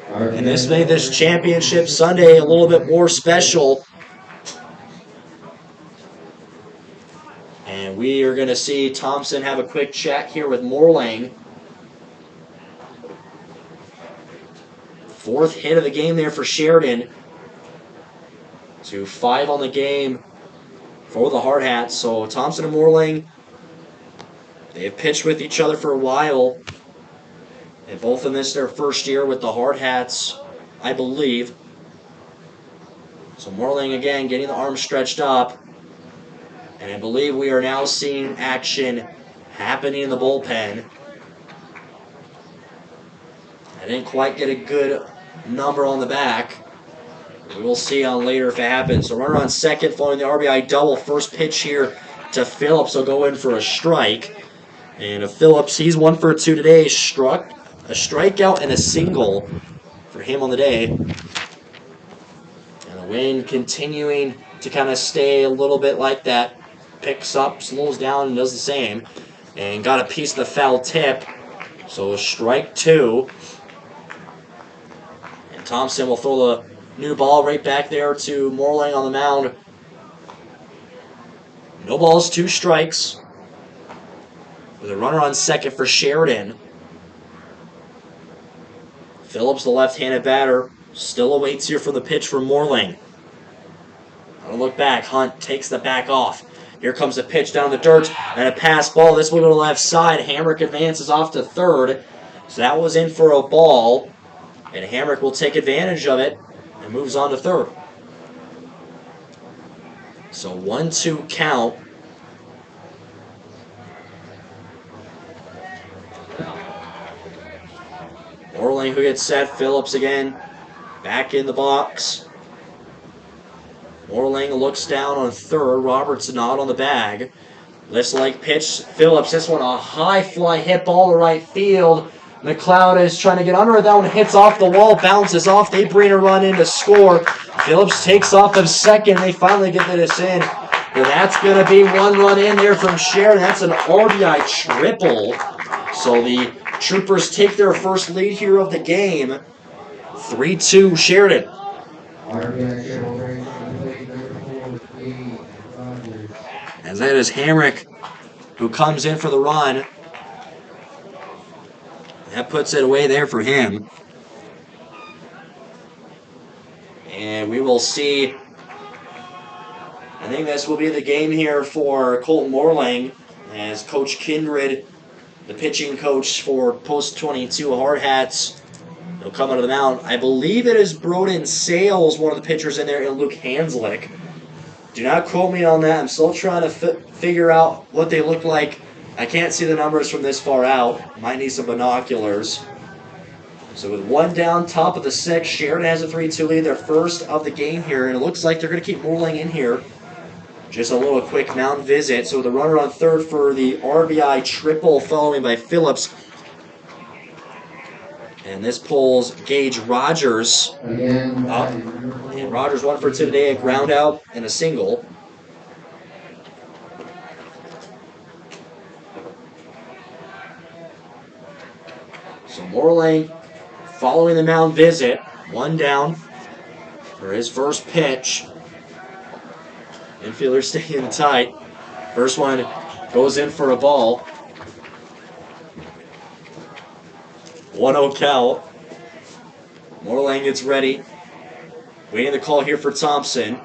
And this made this championship Sunday a little bit more special. And we are going to see Thompson have a quick chat here with Morling. 4th hit of the game there for Sheridan. To 5 on the game for the Hardhats. So Thompson and Morling, they have pitched with each other for a while. They both have missed their first year with the Hardhats, I believe. So Morling again getting the arm stretched up. And I believe we are now seeing action happening in the bullpen. I didn't quite get a good number on the back. We will see on later if it happens. So runner on second following the RBI double. First pitch here to Phillips will go in for a strike. And Phillips, he's 1 for 2 today. Struck a strikeout and a single for him on the day. And the wind continuing to kind of stay a little bit like that. Picks up, slows down, and does the same. And got a piece of the foul tip. So strike 2. And Thompson will throw the new ball right back there to Morling on the mound. No balls, 2 strikes. With a runner on second for Sheridan. Phillips, the left-handed batter, still awaits here for the pitch from Morling. I'll look back. Hunt takes the back off. Here comes a pitch down the dirt and a pass ball. This will go to the left side. Hamrick advances off to third. So that was in for a ball. And Hamrick will take advantage of it and moves on to third. So 1-2 count. Morling Morling who gets set. Phillips again. Back in the box. Morling looks down on third. Roberts not on the bag. Lifts leg pitch. Phillips, this one a high fly hit ball to right field. McLeod is trying to get under it. That one hits off the wall, bounces off. They bring a run in to score. Phillips takes off of second. They finally get this in. But that's going to be one run in there from Sheridan. That's an RBI triple. So the Troopers take their first lead here of the game. 3-2 Sheridan. RBI triple brings on plate number 4, Gage Rogers. As that is Hamrick who comes in for the run. That puts it away there for him. And we will see. I think this will be the game here for Colton Morling as Coach Kindred, the pitching coach for Post 22 Hardhats, will come out of the mound. I believe it is Broden Sales, one of the pitchers in there, and Luke Hanslick. Do not quote me on that. I'm still trying to figure out what they look like. I can't see the numbers from this far out. Might need some binoculars. So with one down, top of the sixth, Sheridan has a 3-2 lead. Their first of the game here, and it looks like they're going to keep Morling in here. Just a little quick mound visit. So the runner on third for the RBI triple, following by Phillips. And this pulls Gage Rogers up. And Rogers 1 for 2 today, a ground out and a single. So Morling following the mound visit. One down for his first pitch. Infielder staying tight. First one goes in for a ball. 1-0 count. Morling gets ready. Waiting the call here for Thompson.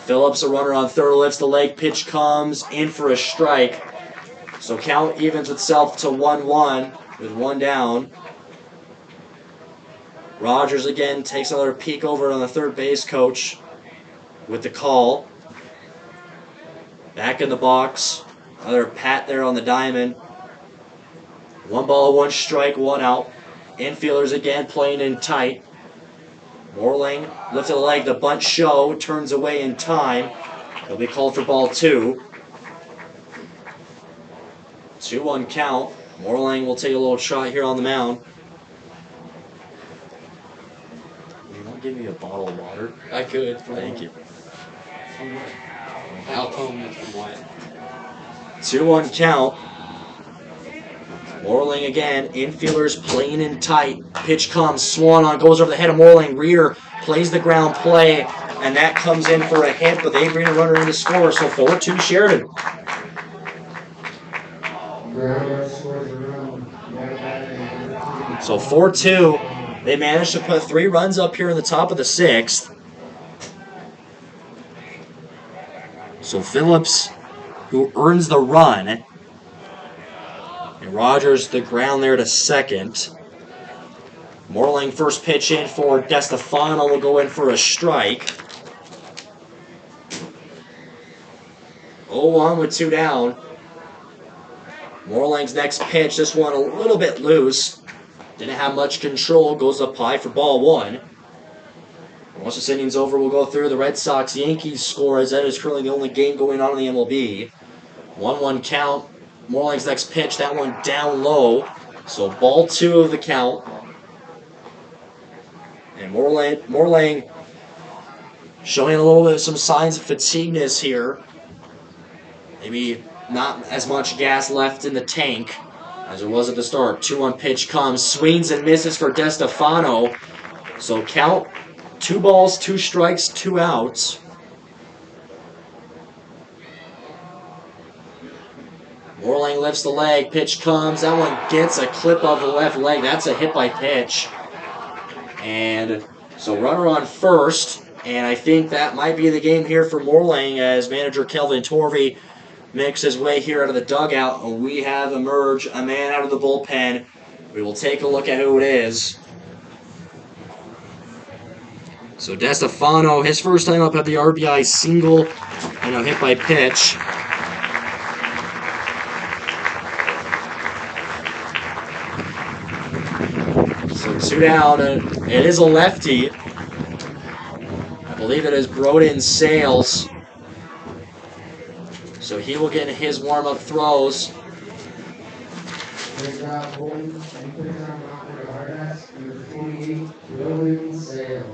Phillips, a runner on third, lifts the leg. Pitch comes in for a strike. So count evens itself to 1-1 with one down. Rogers again takes another peek over on the third base coach with the call. Back in the box. Another pat there on the diamond. 1-1 strike, 1 out. Infielders again playing in tight. Morling lifted the leg, the bunt show, turns away in time. He'll be called for ball 2. 2-1 count. Morling will take a little shot here on the mound. You want to give me a bottle of water? I could. Thank you. Alcone is from Wyatt. 2-1 count. Morling again. Infielders playing in tight. Pitch comes. Swan on goes over the head of Morling. Reeder plays the ground play, and that comes in for a hit, but they bring a runner in to score. So 4-2 Sheridan. So 4-2. They managed to put 3 runs up here in the top of the 6th. So Phillips, who earns the run, and Rogers the ground there to second. Morling first pitch in for DeStefano will go in for a strike. 0-1 with 2 down. Morling's next pitch, this one a little bit loose. Didn't have much control, goes up high for ball 1. Once this inning's over, we'll go through the Red Sox-Yankees score, as that is currently the only game going on in the MLB. 1-1 count. Morling's next pitch, that one down low. So ball 2 of the count. And Morling showing a little bit of some signs of fatigueness here. Maybe not as much gas left in the tank as there was at the start. 2-1 pitch comes, swings and misses for DeStefano. So count 2 balls, 2 strikes, 2 outs. Morling lifts the leg, pitch comes, that one gets a clip of the left leg. That's a hit by pitch. And so runner on first, and I think that might be the game here for Morling as manager Kelvin Torvey makes his way here out of the dugout. And we have emerged a man out of the bullpen. We will take a look at who it is. So DeStefano, his first time up, had the RBI single and a hit by pitch. 2 down. It is a lefty. I believe it is Broden Sales. So he will get his warm-up throws. Great job, Bolton. And put it on for the Hardhats, number 28, William Sales.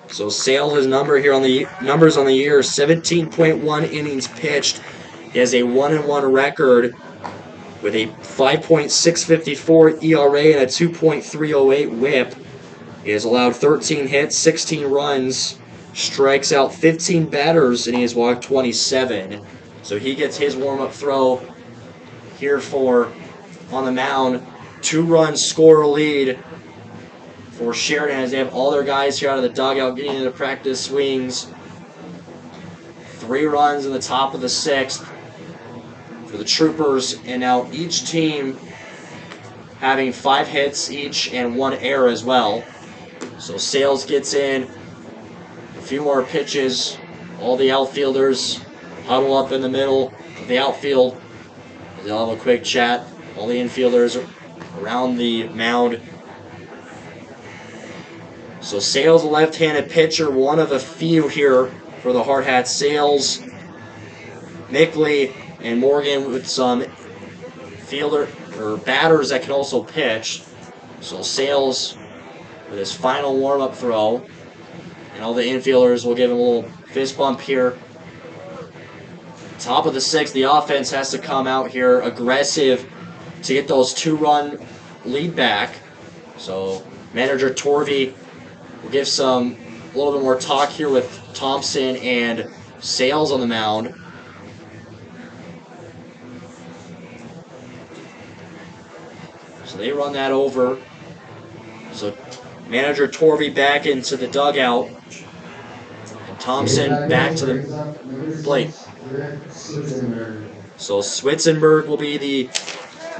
So Sales' numbers on the year: 17.1 innings pitched. He has a 1-1 record with a 5.654 ERA and a 2.308 WHIP. He has allowed 13 hits, 16 runs, strikes out 15 batters, and he has walked 27. So he gets his warm-up throw here on the mound. 2 runs score lead for Sheridan as they have all their guys here out of the dugout getting into practice swings. 3 runs in the top of the 6th for the Troopers, and now each team having 5 hits each and 1 error as well. So Sales gets in, a few more pitches. All the outfielders huddle up in the middle of the outfield. They'll have a quick chat. All the infielders around the mound. So Sales, a left-handed pitcher, one of a few here for the Hardhats. Sales, Mickley, and Morgan with some fielder or batters that can also pitch. So Sales with his final warm-up throw. And all the infielders will give him a little fist bump here. Top of the 6th, the offense has to come out here aggressive to get those 2-run lead back. So manager Torvey will give a little bit more talk here with Thompson and Sales on the mound. So they run that over. So manager Torvey back into the dugout. And Thompson back to the plate. So Switzenberg will be the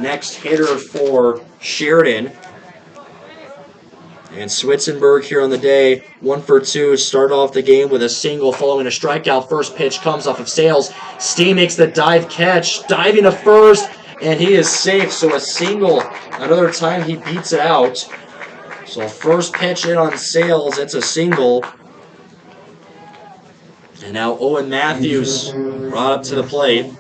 next hitter for Sheridan. And Switzenberg here on the day, 1 for 2, started off the game with a single following a strikeout. First pitch comes off of Sales. Stee makes the dive catch, diving to first, and he is safe. So a single. Another time he beats it out. So first pitch in on Sales, it's a single. And now Owen Matthews brought up to the plate.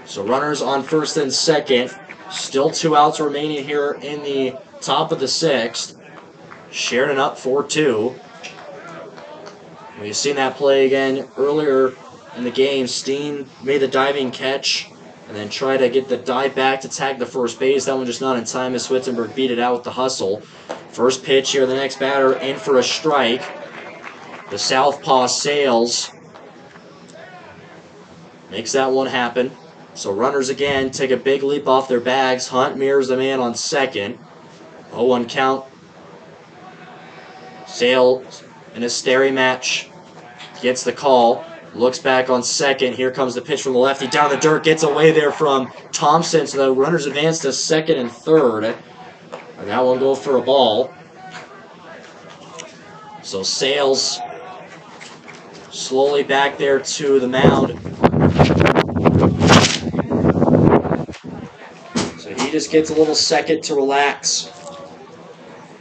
So runners on first and second. Still 2 outs remaining here in the top of the 6th. Sheridan up 4-2. We've seen that play again earlier in the game. Steen made the diving catch and then tried to get the dive back to tag the first base. That one just not in time as Switzenberg beat it out with the hustle. First pitch here, the next batter in for a strike. The southpaw Sales makes that one happen. So runners again take a big leap off their bags. Hunt mirrors the man on second. 0-1 count. Sales in a stary match gets the call. Looks back on second. Here comes the pitch from the lefty. Down the dirt. Gets away there from Thompson. So the runners advance to second and third. And that one go for a ball. So Sales slowly back there to the mound. So he just gets a little second to relax.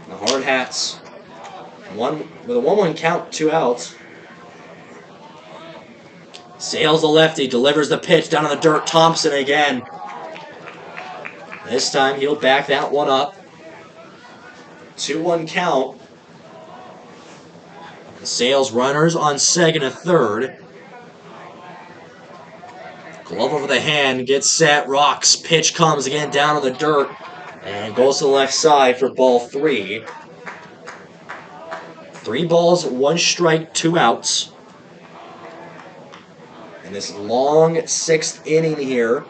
The Hardhats with a 1-1 count, 2 outs. Sales the lefty, delivers the pitch down on the dirt. Thompson again. This time he'll back that one up. 2-1 count. The Sales runners on second and third. Glove over the hand, gets set, rocks. Pitch comes again down on the dirt and goes to the left side for ball 3. 3 balls, 1 strike, 2 outs. In this long 6th inning here.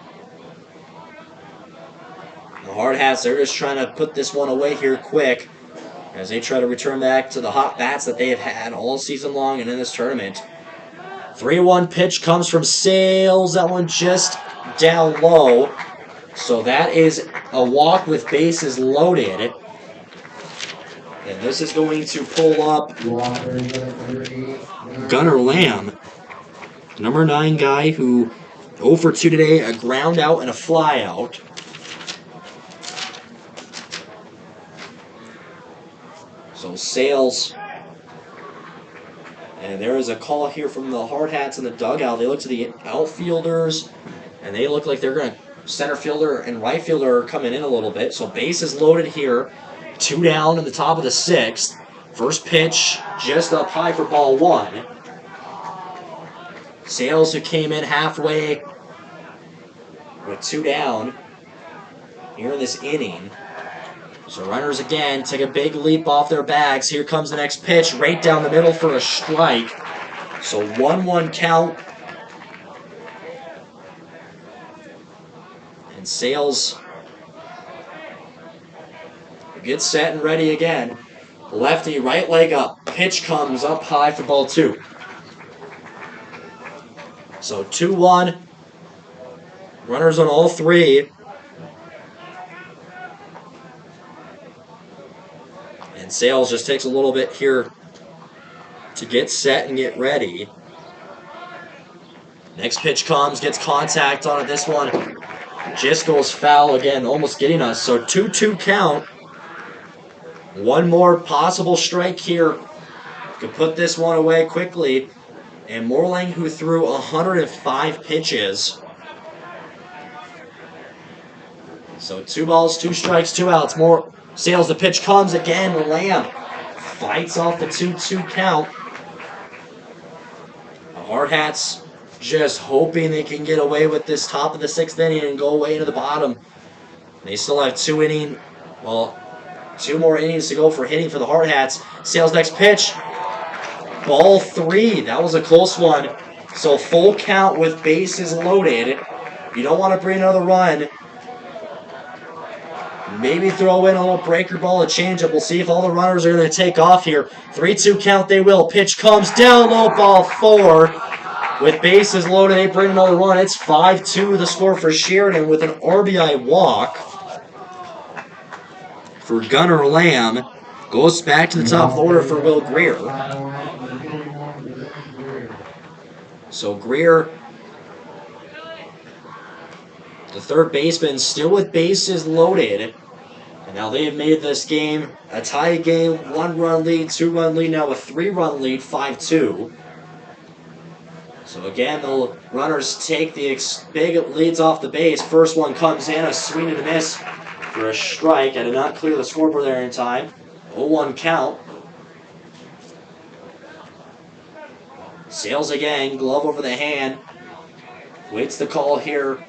The Hardhats, they're just trying to put this one away here quick as they try to return back to the hot bats that they have had all season long and in this tournament. 3-1 pitch comes from Sales. That one just down low. So that is a walk with bases loaded. And this is going to pull up Gunnar Lamb, number 9 guy who 0 for 2 today, a ground out and a fly out. So Sales. And there is a call here from the Hardhats in the dugout. They look to the outfielders, and they look like they're going to center fielder and right fielder are coming in a little bit. So base is loaded here. 2 down in the top of the 6th. First pitch just up high for ball 1. Sales, who came in halfway with 2 down here in this inning. So runners again take a big leap off their bags. Here comes the next pitch, right down the middle for a strike. So 1-1 count. And Sales gets set and ready again. Lefty, right leg up. Pitch comes up high for ball 2. So 2-1. Runners on all 3. And Sales just takes a little bit here to get set and get ready. Next pitch comes, gets contact on it. This one just goes foul again, almost getting us. So 2-2 count. One more possible strike here. Could put this one away quickly. And Morlang, who threw 105 pitches. So 2 balls, 2 strikes, 2 outs. More Sales, the pitch comes again. Lamb fights off the 2-2 count. The Hardhats just hoping they can get away with this top of the 6th inning and go away into the bottom. They still have 2 more innings to go for hitting for the Hardhats. Sales next pitch. Ball 3. That was a close one. So full count with bases loaded. You don't want to bring another run. Maybe throw in a little breaker ball, a changeup. We'll see if all the runners are going to take off here. 3-2 count they will. Pitch comes down low, ball 4. With bases loaded, they bring another run. It's 5-2 the score for Sheridan with an RBI walk. For Gunnar Lamb. Goes back to the top of the order for Will Greer. So Greer, the third baseman, still with bases loaded. And now they have made this game a tie game. 1-run lead, 2-run lead, now a 3-run lead, 5-2. So again, the runners take the big leads off the base. First one comes in, a swing and a miss for a strike. I did not clear the scoreboard there in time. 0-1 count. Sales again, glove over the hand. Waits the call here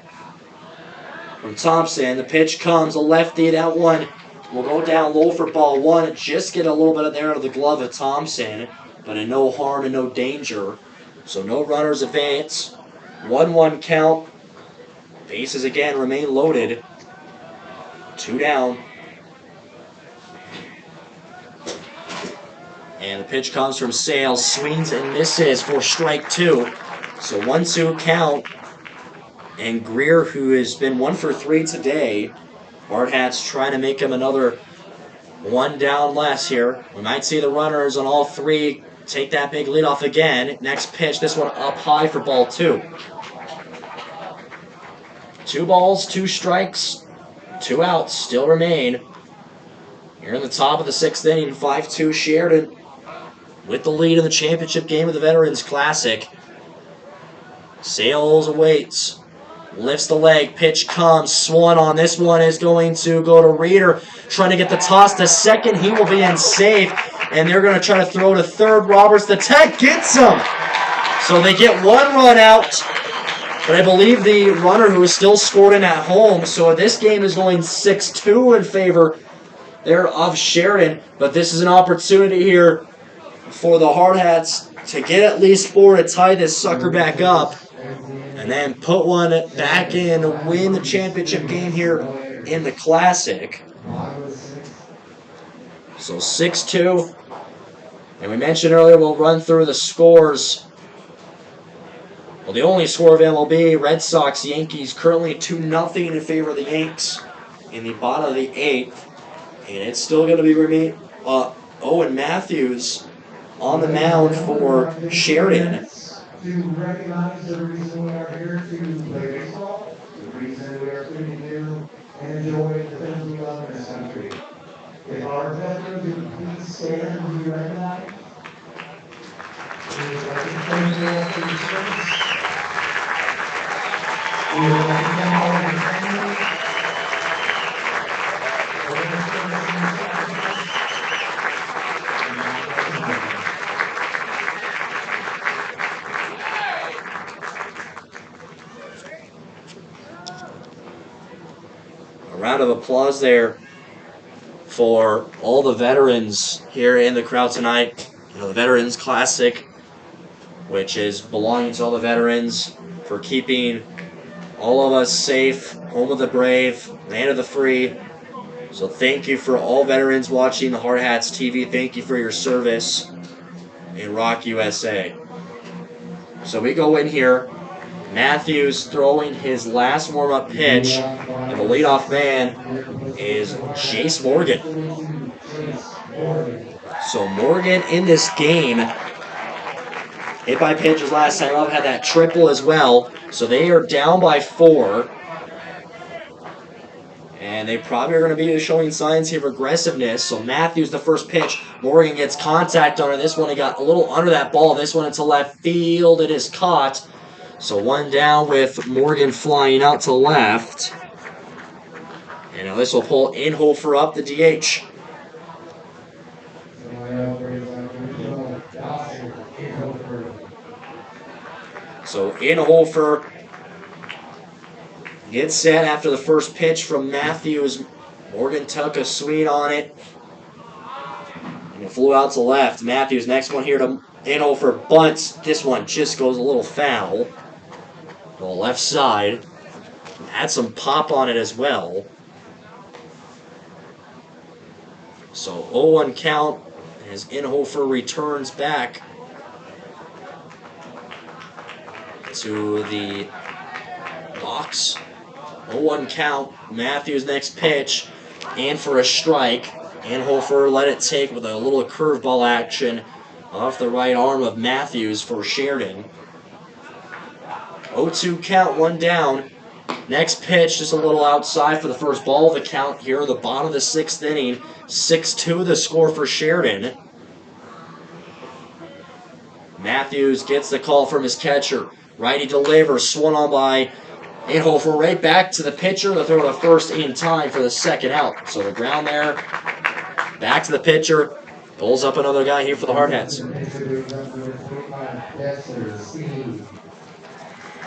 from Thompson. The pitch comes, a lefty. That one will go down low for ball 1. Just get a little bit of there out of the glove of Thompson, but in no harm and no danger. So no runners advance. 1-1 count. Bases again remain loaded. 2 down. And the pitch comes from Sales. Swings and misses for strike 2. So 1-2 count. And Greer, who has been 1 for 3 today. Hardhats trying to make him another 1 down less here. We might see the runners on all 3 take that big lead off again. Next pitch, this one up high for ball 2. 2 balls, 2 strikes, 2 outs still remain. Here in the top of the 6th inning, 5-2 Sheridan with the lead in the championship game of the Veterans Classic. Sales awaits. Lifts the leg. Pitch comes. Swung on. This one is going to go to Reeder. Trying to get the toss to second. He will be in safe. And they're going to try to throw to third. Roberts, the tag gets him. So they get 1 run out. But I believe the runner who is still scored in at home. So this game is going 6-2 in favor there of Sheridan. But this is an opportunity here for the Hardhats to get at least 4 to tie this sucker back up. And then put one back in to win the championship game here in the Classic. So 6-2. And we mentioned earlier we'll run through the scores. Well, the only score of MLB, Red Sox, Yankees, currently 2-0 in favor of the Yanks in the bottom of the 8th. And it's still going to be Owen Matthews on the mound for Sheridan. To recognize the reason we are here to play baseball, the reason we are tuning in and enjoy the things we love in this country. If our veterans would please stand and be recognized. We would like to thank you all for your service. We would like to thank all of your families for their service and sacrifice. And God bless America. A round of applause there for all the veterans here in the crowd tonight. The Veterans Classic, which is belonging to all the veterans for keeping all of us safe, home of the brave, land of the free. So thank you for all veterans watching the Hardhats TV. Thank you for your service in Rock USA. So we go in here. Matthews throwing his last warm-up pitch, and the leadoff man is Jace Morgan. So Morgan in this game, hit by pitches last time up, had that triple as well. So they are down by 4. And they probably are going to be showing signs here of aggressiveness. So Matthews, the first pitch. Morgan gets contact on it. This one, he got a little under that ball. This one into left field. It is caught. So one down with Morgan flying out to left. And now this will pull Inhofer up the DH. So Inhofer gets set after the first pitch from Matthews. Morgan took a swing on it. And it flew out to left. Matthews, next one here to Inhofer, bunts. This one just goes a little foul. To the left side. Had some pop on it as well. So 0-1 count as Inhofer returns back to the box. 0-1 count. Matthews next pitch. And for a strike. Inhofer let it take with a little curveball action off the right arm of Matthews for Sheridan. 0-2 count, one down. Next pitch, just a little outside for the first ball of the count here, the bottom of the 6th inning. 6-2 the score for Sheridan. Matthews gets the call from his catcher. Righty delivers, swung on by Inhofer right back to the pitcher. The throw to first in time for the second out. So the ground there, back to the pitcher. Pulls up another guy here for the Hardhats.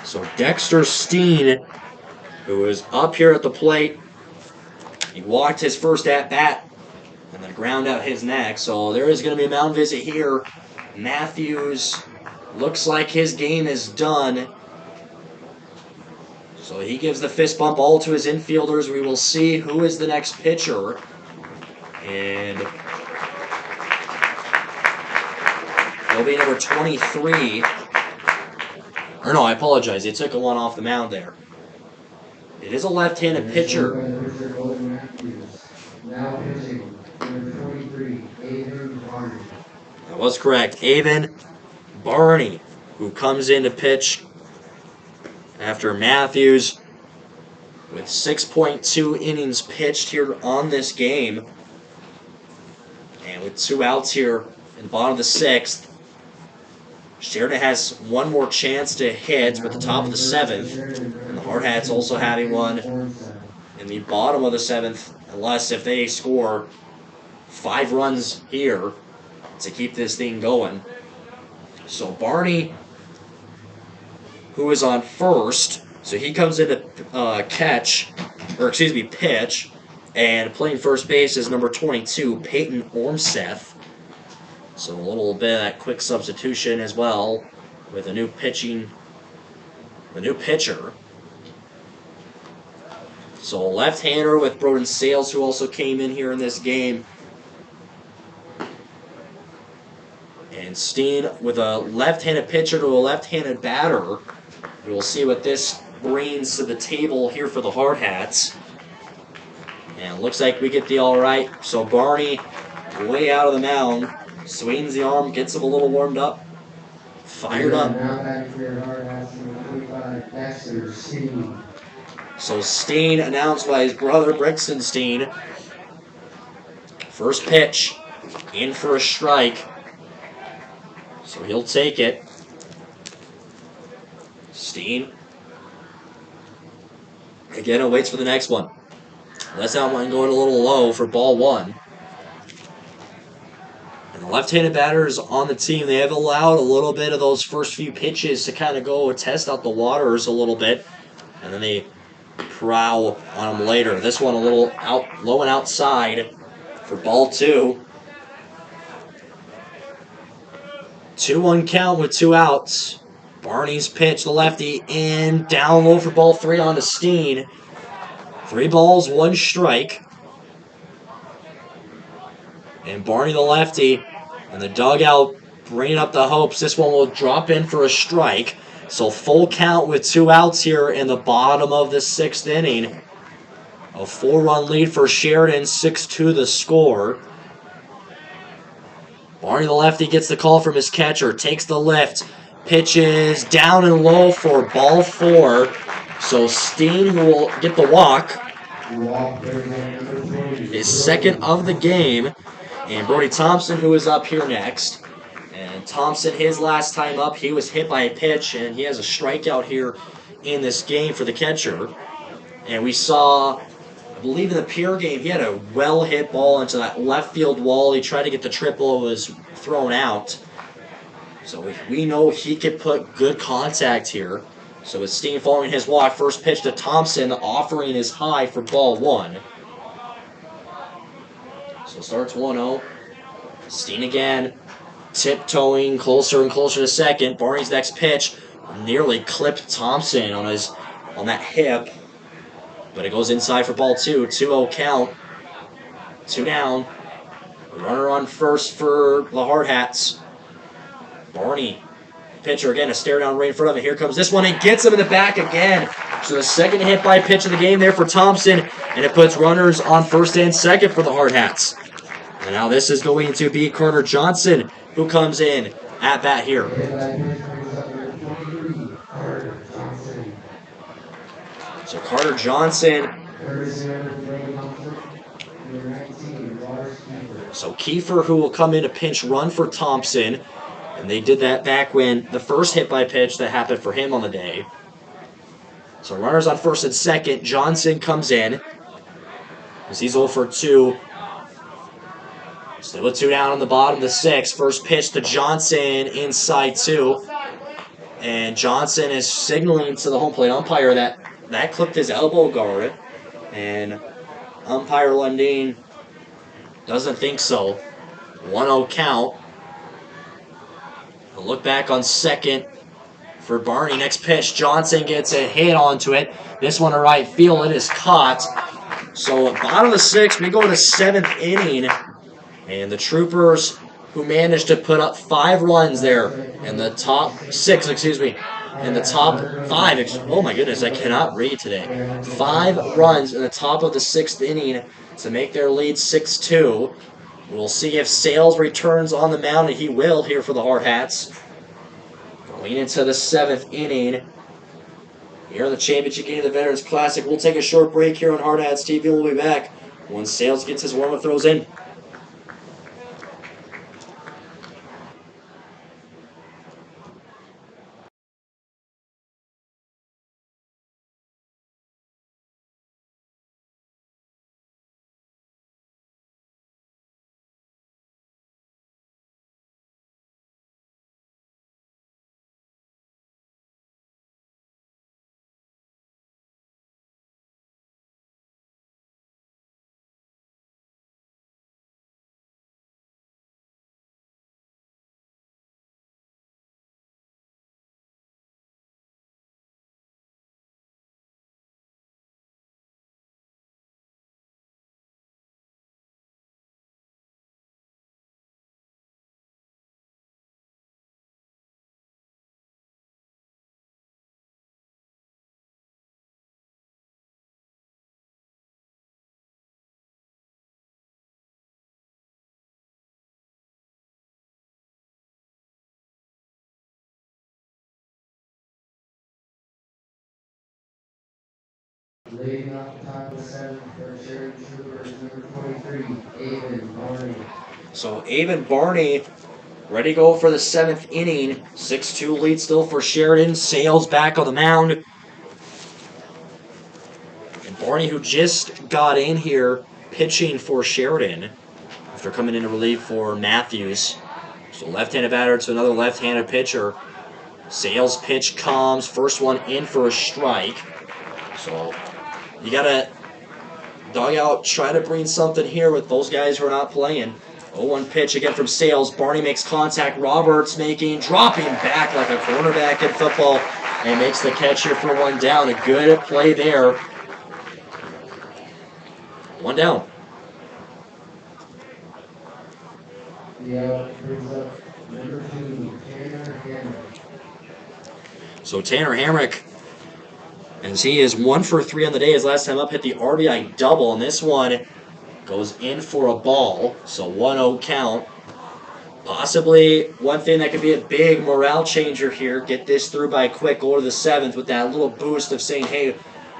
So Dexter Steen, who is up here at the plate, he walked his first at-bat and then ground out his neck. So there is going to be a mound visit here. Matthews looks like his game is done. So he gives the fist bump all to his infielders. We will see who is the next pitcher. And it'll be number 23. Or no, I apologize. They took a one off the mound there. It is a left-handed pitcher. Now pitching, number 23, Avon Barney. That was correct. Avon Barney, who comes in to pitch after Matthews with 6.2 innings pitched here on this game. And with 2 outs here in the bottom of the 6th, Sheridan has one more chance to hit with the top of the 7th. And the Hardhats also having one in the bottom of the 7th, unless if they score 5 runs here to keep this thing going. So Barney, who is on first, so he comes in to pitch, and playing first base is number 22, Peyton Ormseth. So a little bit of that quick substitution as well with a new pitcher. So a left-hander with Broden Sales, who also came in here in this game. And Steen with a left-handed pitcher to a left-handed batter. We will see what this brings to the table here for the Hardhats. And it looks like we get the all right. So Barney, way out of the mound, swings the arm, gets him a little warmed up, fired up. Now back to your Hardhats, number 25, Dexter Steen. So Steen, announced by his brother Brixton Steen, First pitch, in for a strike. So he'll take it. Steen. Again, waits for the next one. Lets out one going a little low for ball one. And the left-handed batters on the team, they have allowed a little bit of those first few pitches to kind of go test out the waters a little bit. And then they prowl on them later. This one a little out, low and outside for ball two. 2-1 count with 2 outs. Barney's pitch, the lefty, in, down low for ball 3 on to Steen. 3 balls, 1 strike. And Barney, the lefty, and the dugout bringing up the hopes. This one will drop in for a strike. So full count with 2 outs here in the bottom of the 6th inning. A 4-run lead for Sheridan, 6-2 the score. Barney, the lefty, gets the call from his catcher, takes the lift, pitches down and low for ball 4. So Steen, who will get the walk, his second of the game. And Brody Thompson, who is up here next. And Thompson, his last time up, he was hit by a pitch, and he has a strikeout here in this game for the catcher. And we saw, I believe in the Pier game, he had a well-hit ball into that left field wall. He tried to get the triple, it was thrown out. So we know he could put good contact here. So with Steen following his walk, first pitch to Thompson, offering is high for ball 1. So starts 1-0. Steen again, tiptoeing closer and closer to second. Barney's next pitch nearly clipped Thompson on that hip. But it goes inside for ball 2. 2-0 count. 2 down. Runner on first for the Hardhats. Barney, pitcher again, a stare down right in front of him. Here comes this one and gets him in the back again. So the second hit by pitch of the game there for Thompson, and it puts runners on first and second for the Hardhats. And now this is going to be Carter Johnson who comes in at bat here. So Carter Johnson. So Kiefer, who will come in to pinch run for Thompson. And they did that back when the first hit by pitch that happened for him on the day. So runners on first and second. Johnson comes in, as he's 0 for 2. Still with 2 down on the bottom of the 6th. First pitch to Johnson inside 2. And Johnson is signaling to the home plate umpire that clipped his elbow guard. And umpire Lundin doesn't think so. 1-0 count. A look back on second for Barney. Next pitch, Johnson gets a hit onto it. This one to right field. It is caught. So at bottom of the 6th, we go to 7th inning. And the Troopers, who managed to put up 5 runs there in the top 6, in the top 5. Oh my goodness, I cannot read today. 5 runs in the top of the 6th inning to make their lead 6-2. We'll see if Sales returns on the mound, and he will here for the Hardhats. Going into the 7th inning. Here in the championship game of the Veterans Classic. We'll take a short break here on Hardhats TV. We'll be back when Sales gets his warm-up throws in. Leading off the top of the seventh for Sheridan Troopers, number 23, Avon Barney. So Avon Barney ready to go for the 7th inning. 6-2 lead still for Sheridan. Sales back on the mound. And Barney, who just got in here pitching for Sheridan after coming in to relieve for Matthews. So left-handed batter to another left-handed pitcher. Sales pitch comes. First one in for a strike. So you got to dugout, try to bring something here with those guys who are not playing. 0-1 pitch again from Sales. Barney makes contact. Roberts dropping back like a cornerback in football and makes the catch here for one down. A good play there. One down. Yeah, brings up number 2, Tanner Hamrick. So Tanner Hamrick, as he is 1 for 3 on the day, his last time up hit the RBI double, and this one goes in for a ball, so 1-0 count. Possibly one thing that could be a big morale changer here, get this through by a quick goal to the 7th with that little boost of saying, hey,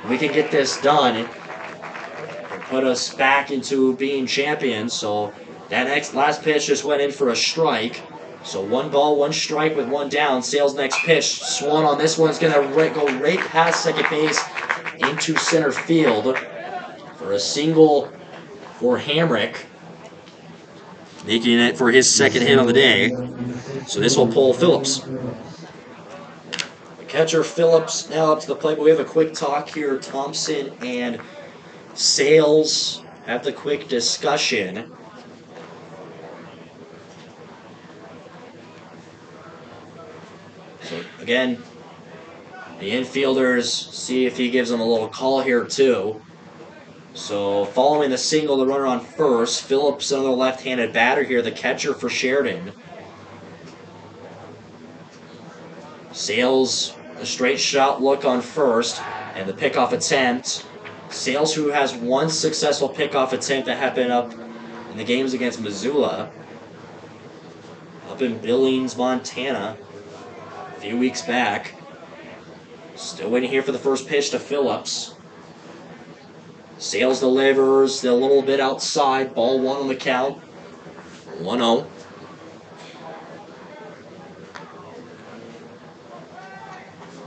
we can get this done and put us back into being champions. So that last pitch just went in for a strike. So 1 ball, 1 strike with 1 down. Sales next pitch. Swan on this one's going to go right past second base into center field for a single for Hamrick, making it for his 2nd hit on the day. So this will pull Phillips. The catcher Phillips now up to the plate, but we have a quick talk here. Thompson and Sales have the quick discussion. So again, the infielders see if he gives them a little call here too. So following the single, the runner on first. Phillips, another left-handed batter here, the catcher for Sheridan. Sales, a straight shot look on first, and the pickoff attempt. Sales, who has 1 successful pickoff attempt that happened up in the games against Missoula, up in Billings, Montana, a few weeks back. Still waiting here for the first pitch to Phillips. Sales delivers, a little bit outside, ball 1 on the count. 1-0.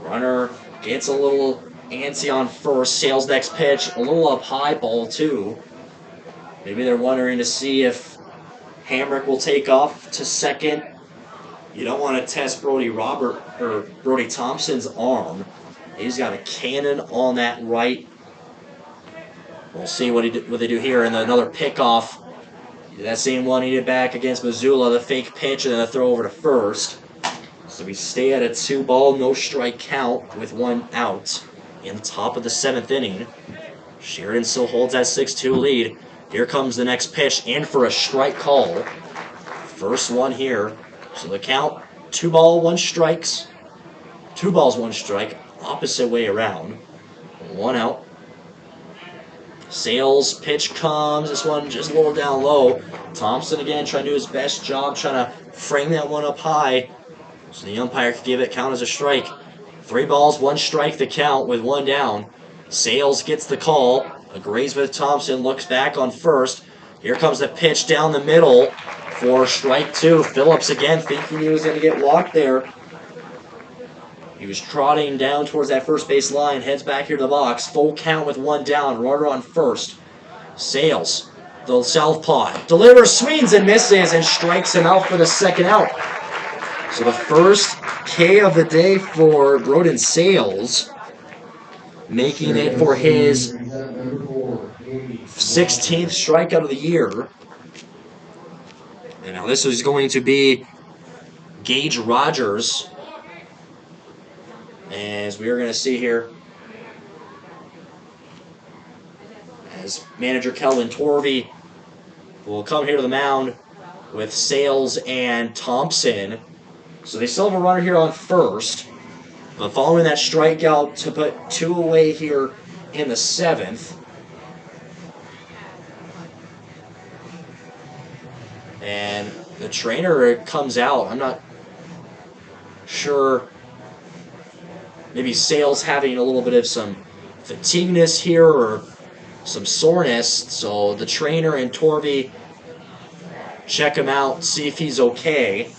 Runner gets a little antsy on first. Sales next pitch, a little up high, ball 2. Maybe they're wondering to see if Hamrick will take off to second. You don't want to test Brody Thompson's arm. He's got a cannon on that right. We'll see what they do here. And another pickoff. That same one he did back against Missoula, the fake pitch, and then a throw over to first. So we stay at a 2-ball, no strike count with 1 out in the top of the 7th inning. Sheridan still holds that 6-2 lead. Here comes the next pitch, in for a strike call. First one here. So the count, 2-ball, 1 strikes. 2 balls, 1 strike. Opposite way around. 1 out. Sales pitch comes. This one just a little down low. Thompson again trying to do his best job, trying to frame that one up high. So the umpire could give it count as a strike. 3 balls, 1 strike the count with 1 down. Sales gets the call. Agrees with Thompson. Looks back on first. Here comes the pitch down the middle for strike 2. Phillips again thinking he was going to get walked there. He was trotting down towards that first base line. Heads back here to the box. Full count with 1 down. Runner on first. Sales, the southpaw, delivers, swings and misses, and strikes him out for the 2nd out. So the first K of the day for Broden Sales, making it for his 16th strikeout of the year. And now this is going to be Gage Rogers, as we are going to see here, as manager Kelvin Torvey will come here to the mound with Sales and Thompson. So they still have a runner here on first, but following that strikeout to put 2 away here in the 7th. And the trainer comes out. I'm not sure. Maybe Sales having a little bit of some fatigueness here or some soreness. So the trainer and Torvey check him out, see if he's okay.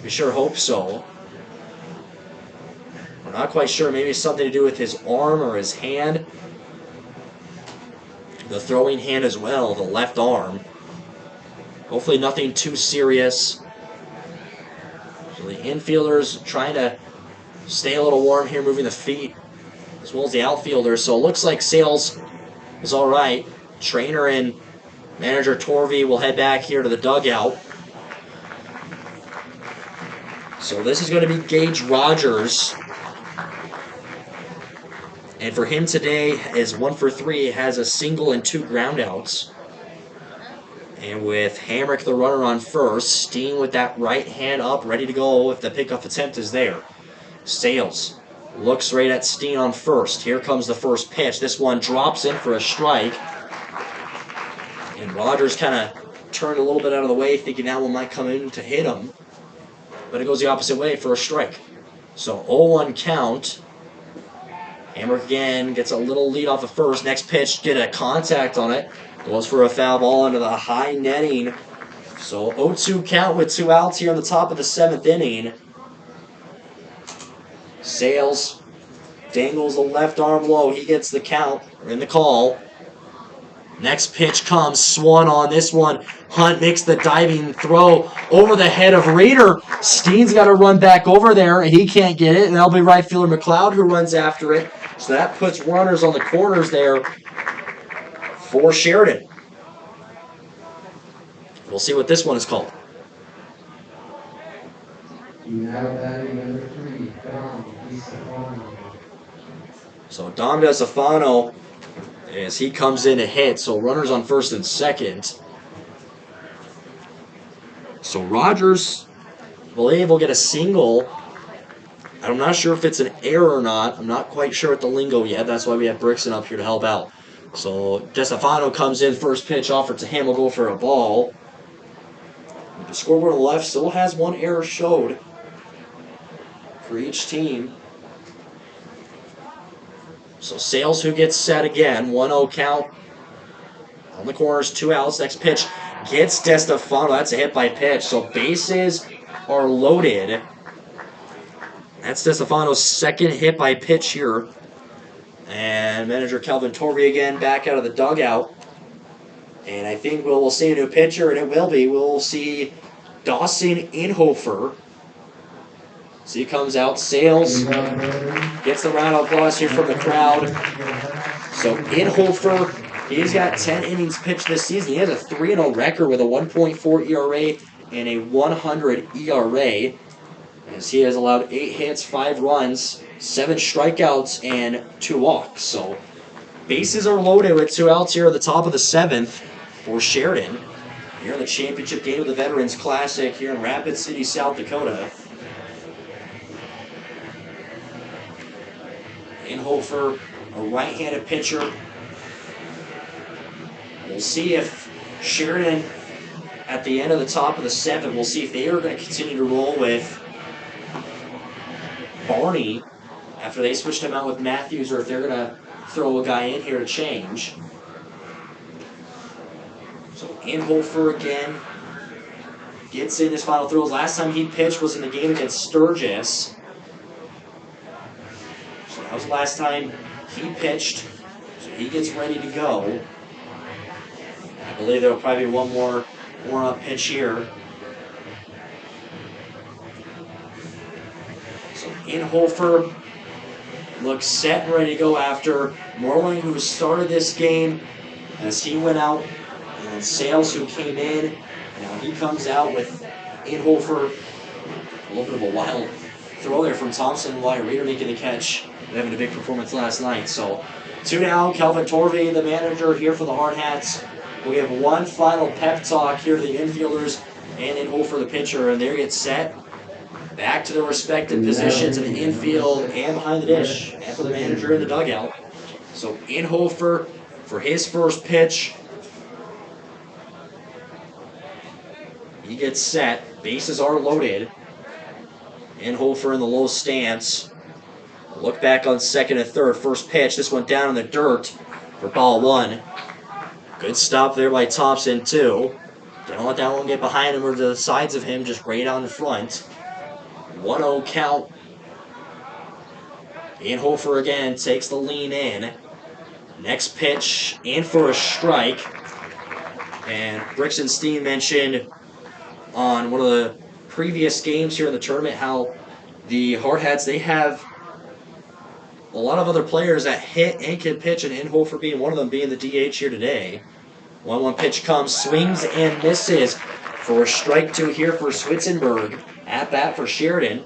We sure hope so. We're not quite sure. Maybe it's something to do with his arm or his hand. The throwing hand as well, the left arm. Hopefully nothing too serious. So the infielders trying to stay a little warm here, moving the feet, as well as the outfielders. So it looks like Sales is all right. Trainer and manager Torvey will head back here to the dugout. So this is going to be Gage Rogers. And for him today is 1 for 3, has a single and 2 groundouts. And with Hamrick the runner on first, Steen with that right hand up, ready to go if the pickoff attempt is there. Sales looks right at Steen on first. Here comes the first pitch. This one drops in for a strike. And Rogers kind of turned a little bit out of the way, thinking that one might come in to hit him. But it goes the opposite way for a strike. So 0-1 count. Hamrick again gets a little lead off the first. Next pitch, get a contact on it. Goes for a foul ball into the high netting. So 0-2 count with 2 outs here in the top of the 7th inning. Sales dangles the left arm low. He gets the count, or in the call. Next pitch comes, swung on this one. Hunt makes the diving throw over the head of Reeder. Steen's got to run back over there, and he can't get it. And that'll be right fielder McLeod who runs after it. So that puts runners on the corners there for Sheridan. We'll see what this one is called. Now batting number 3, Dom DeStefano. So Dom DeStefano, as he comes in to hit, so runners on first and second. So Rogers, I believe, will get a single. I'm not sure if it's an error or not. I'm not quite sure at the lingo yet. That's why we have Brixton up here to help out. So DeStefano comes in, first pitch offered to him, will go for a ball. The scoreboard on the left still has 1 error showed for each team. So Sales who gets set again, 1-0 count. On the corners, 2 outs. Next pitch gets DeStefano. That's a hit by pitch. So bases are loaded. That's DeStefano's second hit by pitch here. And manager Kelvin Torvey again back out of the dugout. And I think we'll see a new pitcher, and it will be. We'll see Dawson Inhofer. So he comes out. Sales gets the round of applause here from the crowd. So Inhofer, he's got 10 innings pitched this season. He has a 3-0 record with a 1.4 ERA and a 100 ERA. As he has allowed 8 hits, 5 runs, 7 strikeouts, and 2 walks. So bases are loaded with 2 outs here at the top of the 7th for Sheridan. Here in the championship game of the Veterans Classic here in Rapid City, South Dakota. Inhofer, a right-handed pitcher. We'll see if Sheridan, at the end of the top of the 7th, we'll see if they are going to continue to roll with Barney after they switched him out with Matthews, or if they're going to throw a guy in here to change. So Inhofer again gets in his final throws. Last time he pitched was in the game against Sturgis. So that was the last time he pitched. So he gets ready to go. I believe there will probably be one more warm-up pitch here. So Inhofer looks set and ready to go after Morling, who started this game as he went out, and then Sales, who came in. Now he comes out with Inhofer. A little bit of a wild throw there from Thompson, while Reeder making the catch and having a big performance last night. So 2 down, Kelvin Torvey, the manager here for the Hardhats. We have one final pep talk here to the infielders and Inhofer, the pitcher, and they get set back to their respective positions in the infield and behind the dish, and for the manager in the dugout. So Inhofer for his first pitch. He gets set. Bases are loaded. Inhofer in the low stance. Look back on second and third. First pitch. This one down in the dirt for ball one. Good stop there by Thompson, too. Don't let that one get behind him or to the sides of him, just right on the front. 1-0 count. Hofer again takes the lean in. Next pitch, in for a strike. And Brixenstein mentioned on one of the previous games here in the tournament how the Hardhats, they have a lot of other players that hit and can pitch, and Inhofer being one of them, being the DH here today. 1-1 pitch comes, swings and misses for a strike two here for Switzenberg. At bat for Sheridan.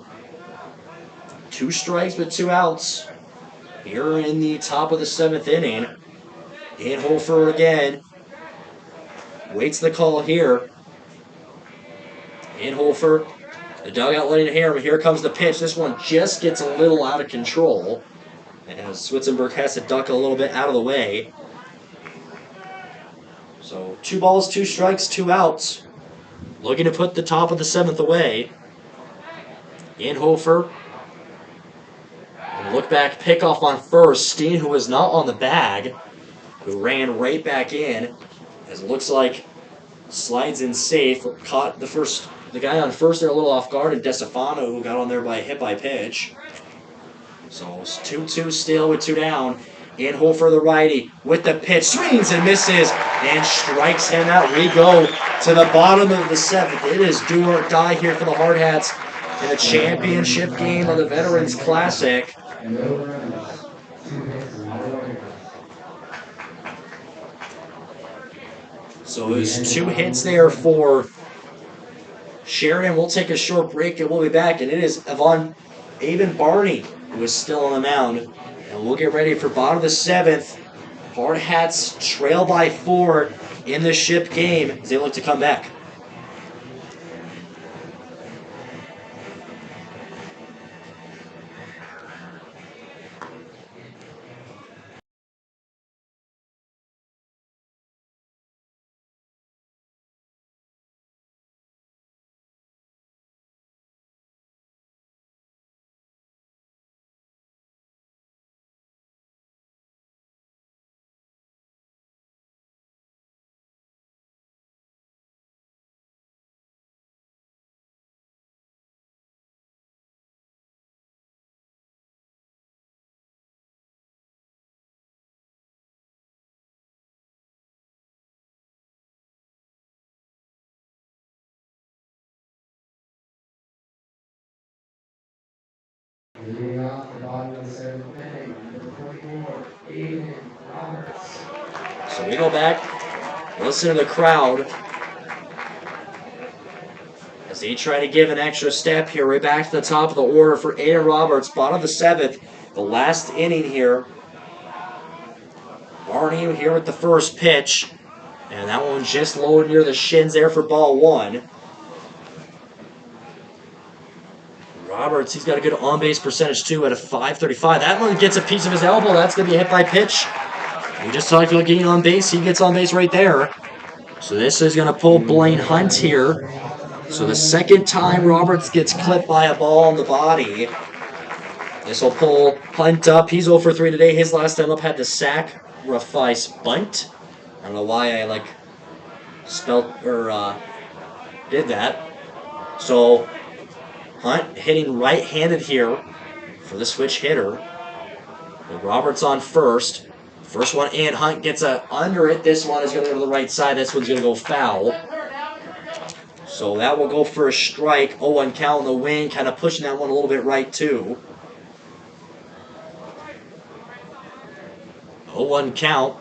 2 strikes with 2 outs. Here in the top of the 7th inning. Inhofer again. Waits the call here. Inhofer, the dugout letting it hear him. Here comes the pitch. This one just gets a little out of control, as Switzenberg has to duck a little bit out of the way. So 2 balls, 2 strikes, 2 outs. Looking to put the top of the 7th away. Inhofer. And look back, pickoff on first. Steen, who was not on the bag, who ran right back in, as it looks like slides in safe. Caught the guy on first there a little off guard, and DeStefano, who got on there by a hit by pitch. So it's 2-2 still with 2 down. Inhofer, the righty, with the pitch, swings and misses, and strikes him out. We go to the bottom of the 7th. It is do or die here for the Hardhats in the championship game of the Veterans Classic. So there's 2 hits there for Sheridan. We'll take a short break and we'll be back. And it is Avon Barney who is still on the mound. And we'll get ready for bottom of the 7th. Hardhats trail by 4 in the ship game as they look to come back. Leading off the bottom of the 7th inning, number 44, Aiden Roberts. So we go back, listen to the crowd as they try to give an extra step here. Right back to the top of the order for Aiden Roberts, bottom of the 7th, the last inning here. Barney here with the first pitch, and that one just low near the shins there for ball 1. Roberts, he's got a good on-base percentage, too, at a .535. That one gets a piece of his elbow. That's going to be a hit by pitch. We just talked about getting on base. He gets on base right there. So this is going to pull Blaine Hunt here. So the second time Roberts gets clipped by a ball on the body. This will pull Hunt up. He's 0 for 3 today. His last time up had the sacrifice bunt. I don't know why I did that. So Hunt hitting right-handed here for the switch hitter. With Roberts on first. First one in, Hunt gets under it. This one is going to go to the right side. This one's going to go foul. So that will go for a strike. 0-1 count on the wing, kind of pushing that one a little bit right too. 0-1 count.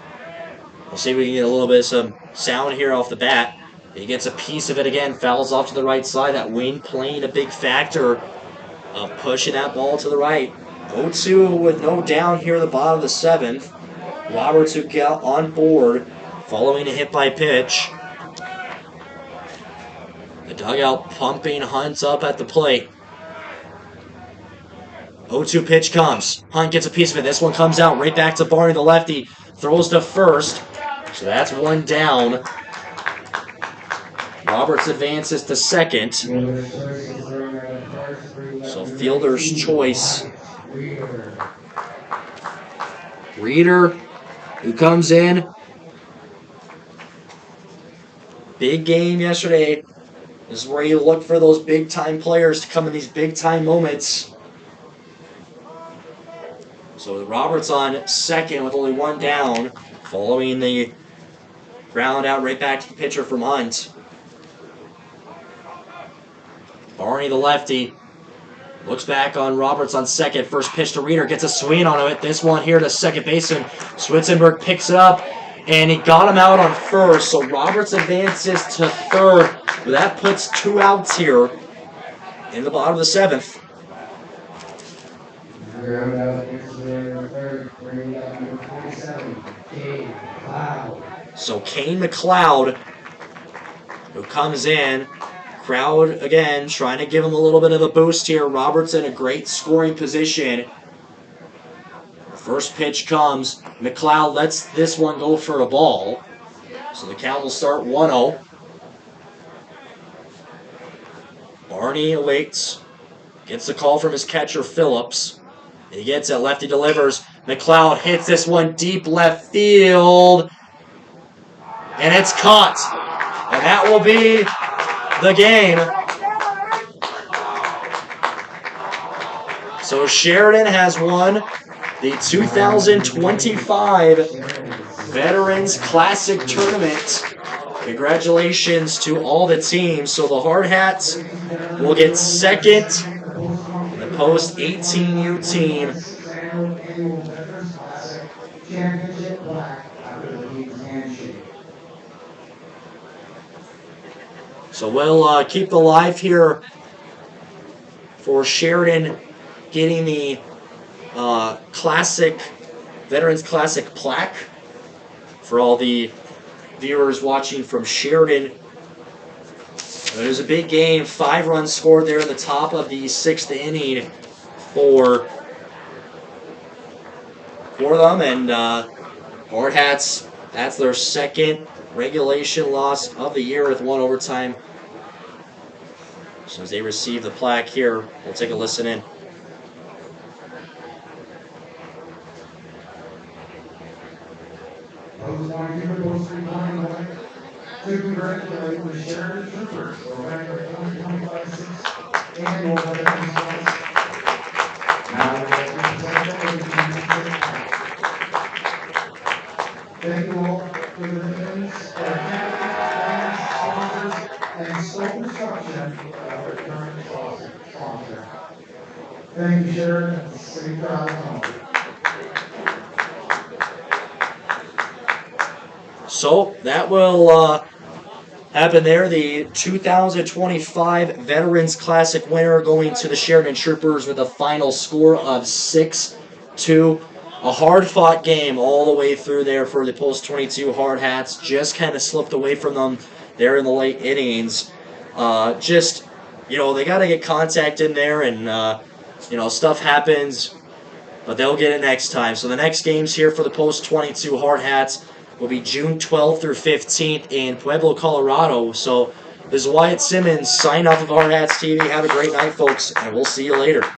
We'll see if we can get a little bit of some sound here off the bat. He gets a piece of it again, fouls off to the right side. That wing playing a big factor of pushing that ball to the right. 0-2 with no down here at the bottom of the 7th. Roberts who got on board following a hit by pitch. The dugout pumping Hunt up at the plate. 0-2 pitch comes. Hunt gets a piece of it. This one comes out right back to Barney, the lefty. Throws to first. So that's 1 down. Roberts advances to second. So fielder's choice Reeder, who comes in. Big game yesterday. This is where you look for those big-time players to come in these big-time moments. So Roberts on second with only one down, following the ground out right back to the pitcher from Hunt. Barney, the lefty, looks back on Roberts on second. First pitch to Reeder, gets a swing on it. This one here to second baseman. Switzenberg picks it up, and he got him out on first. So Roberts advances to third. But that puts 2 outs here in the bottom of the 7th. So Kane McLeod, who comes in. Crowd, again, trying to give him a little bit of a boost here. Roberts in a great scoring position. First pitch comes. McLeod lets this one go for a ball. So the count will start 1-0. Barney awaits. Gets the call from his catcher, Phillips. He gets it. Lefty delivers. McLeod hits this one deep left field. And it's caught. And that will be the game. So Sheridan has won the 2025 Veterans Classic Tournament. Congratulations to all the teams. So the Hardhats will get second, and the post-18U team So we'll keep the live here for Sheridan getting the Veterans Classic plaque for all the viewers watching from Sheridan. It was a big game. 5 runs scored there in the top of the 6th inning for them. And Hardhats, that's their second regulation loss of the year with 1 overtime. So as they receive the plaque here, we'll take a listen in. To congratulate the Sheridan Troopers for winning their 2025 annual Veterans Classic. Now we will thank you all for the attendance, our candidates, sponsors, and sole construction of our current sponsor. Thank you, Sheridan, and safe travels home. So that will happen there. The 2025 Veterans Classic winner going to the Sheridan Troopers with a final score of 6-2. A hard-fought game all the way through there for the post-22 Hardhats. Just kind of slipped away from them there in the late innings. They got to get contact in there, and, stuff happens, but they'll get it next time. So the next games here for the post-22 Hardhats will be June 12th through 15th in Pueblo, Colorado. So this is Wyatt Simmons, sign off of Hardhats TV. Have a great night, folks, and we'll see you later.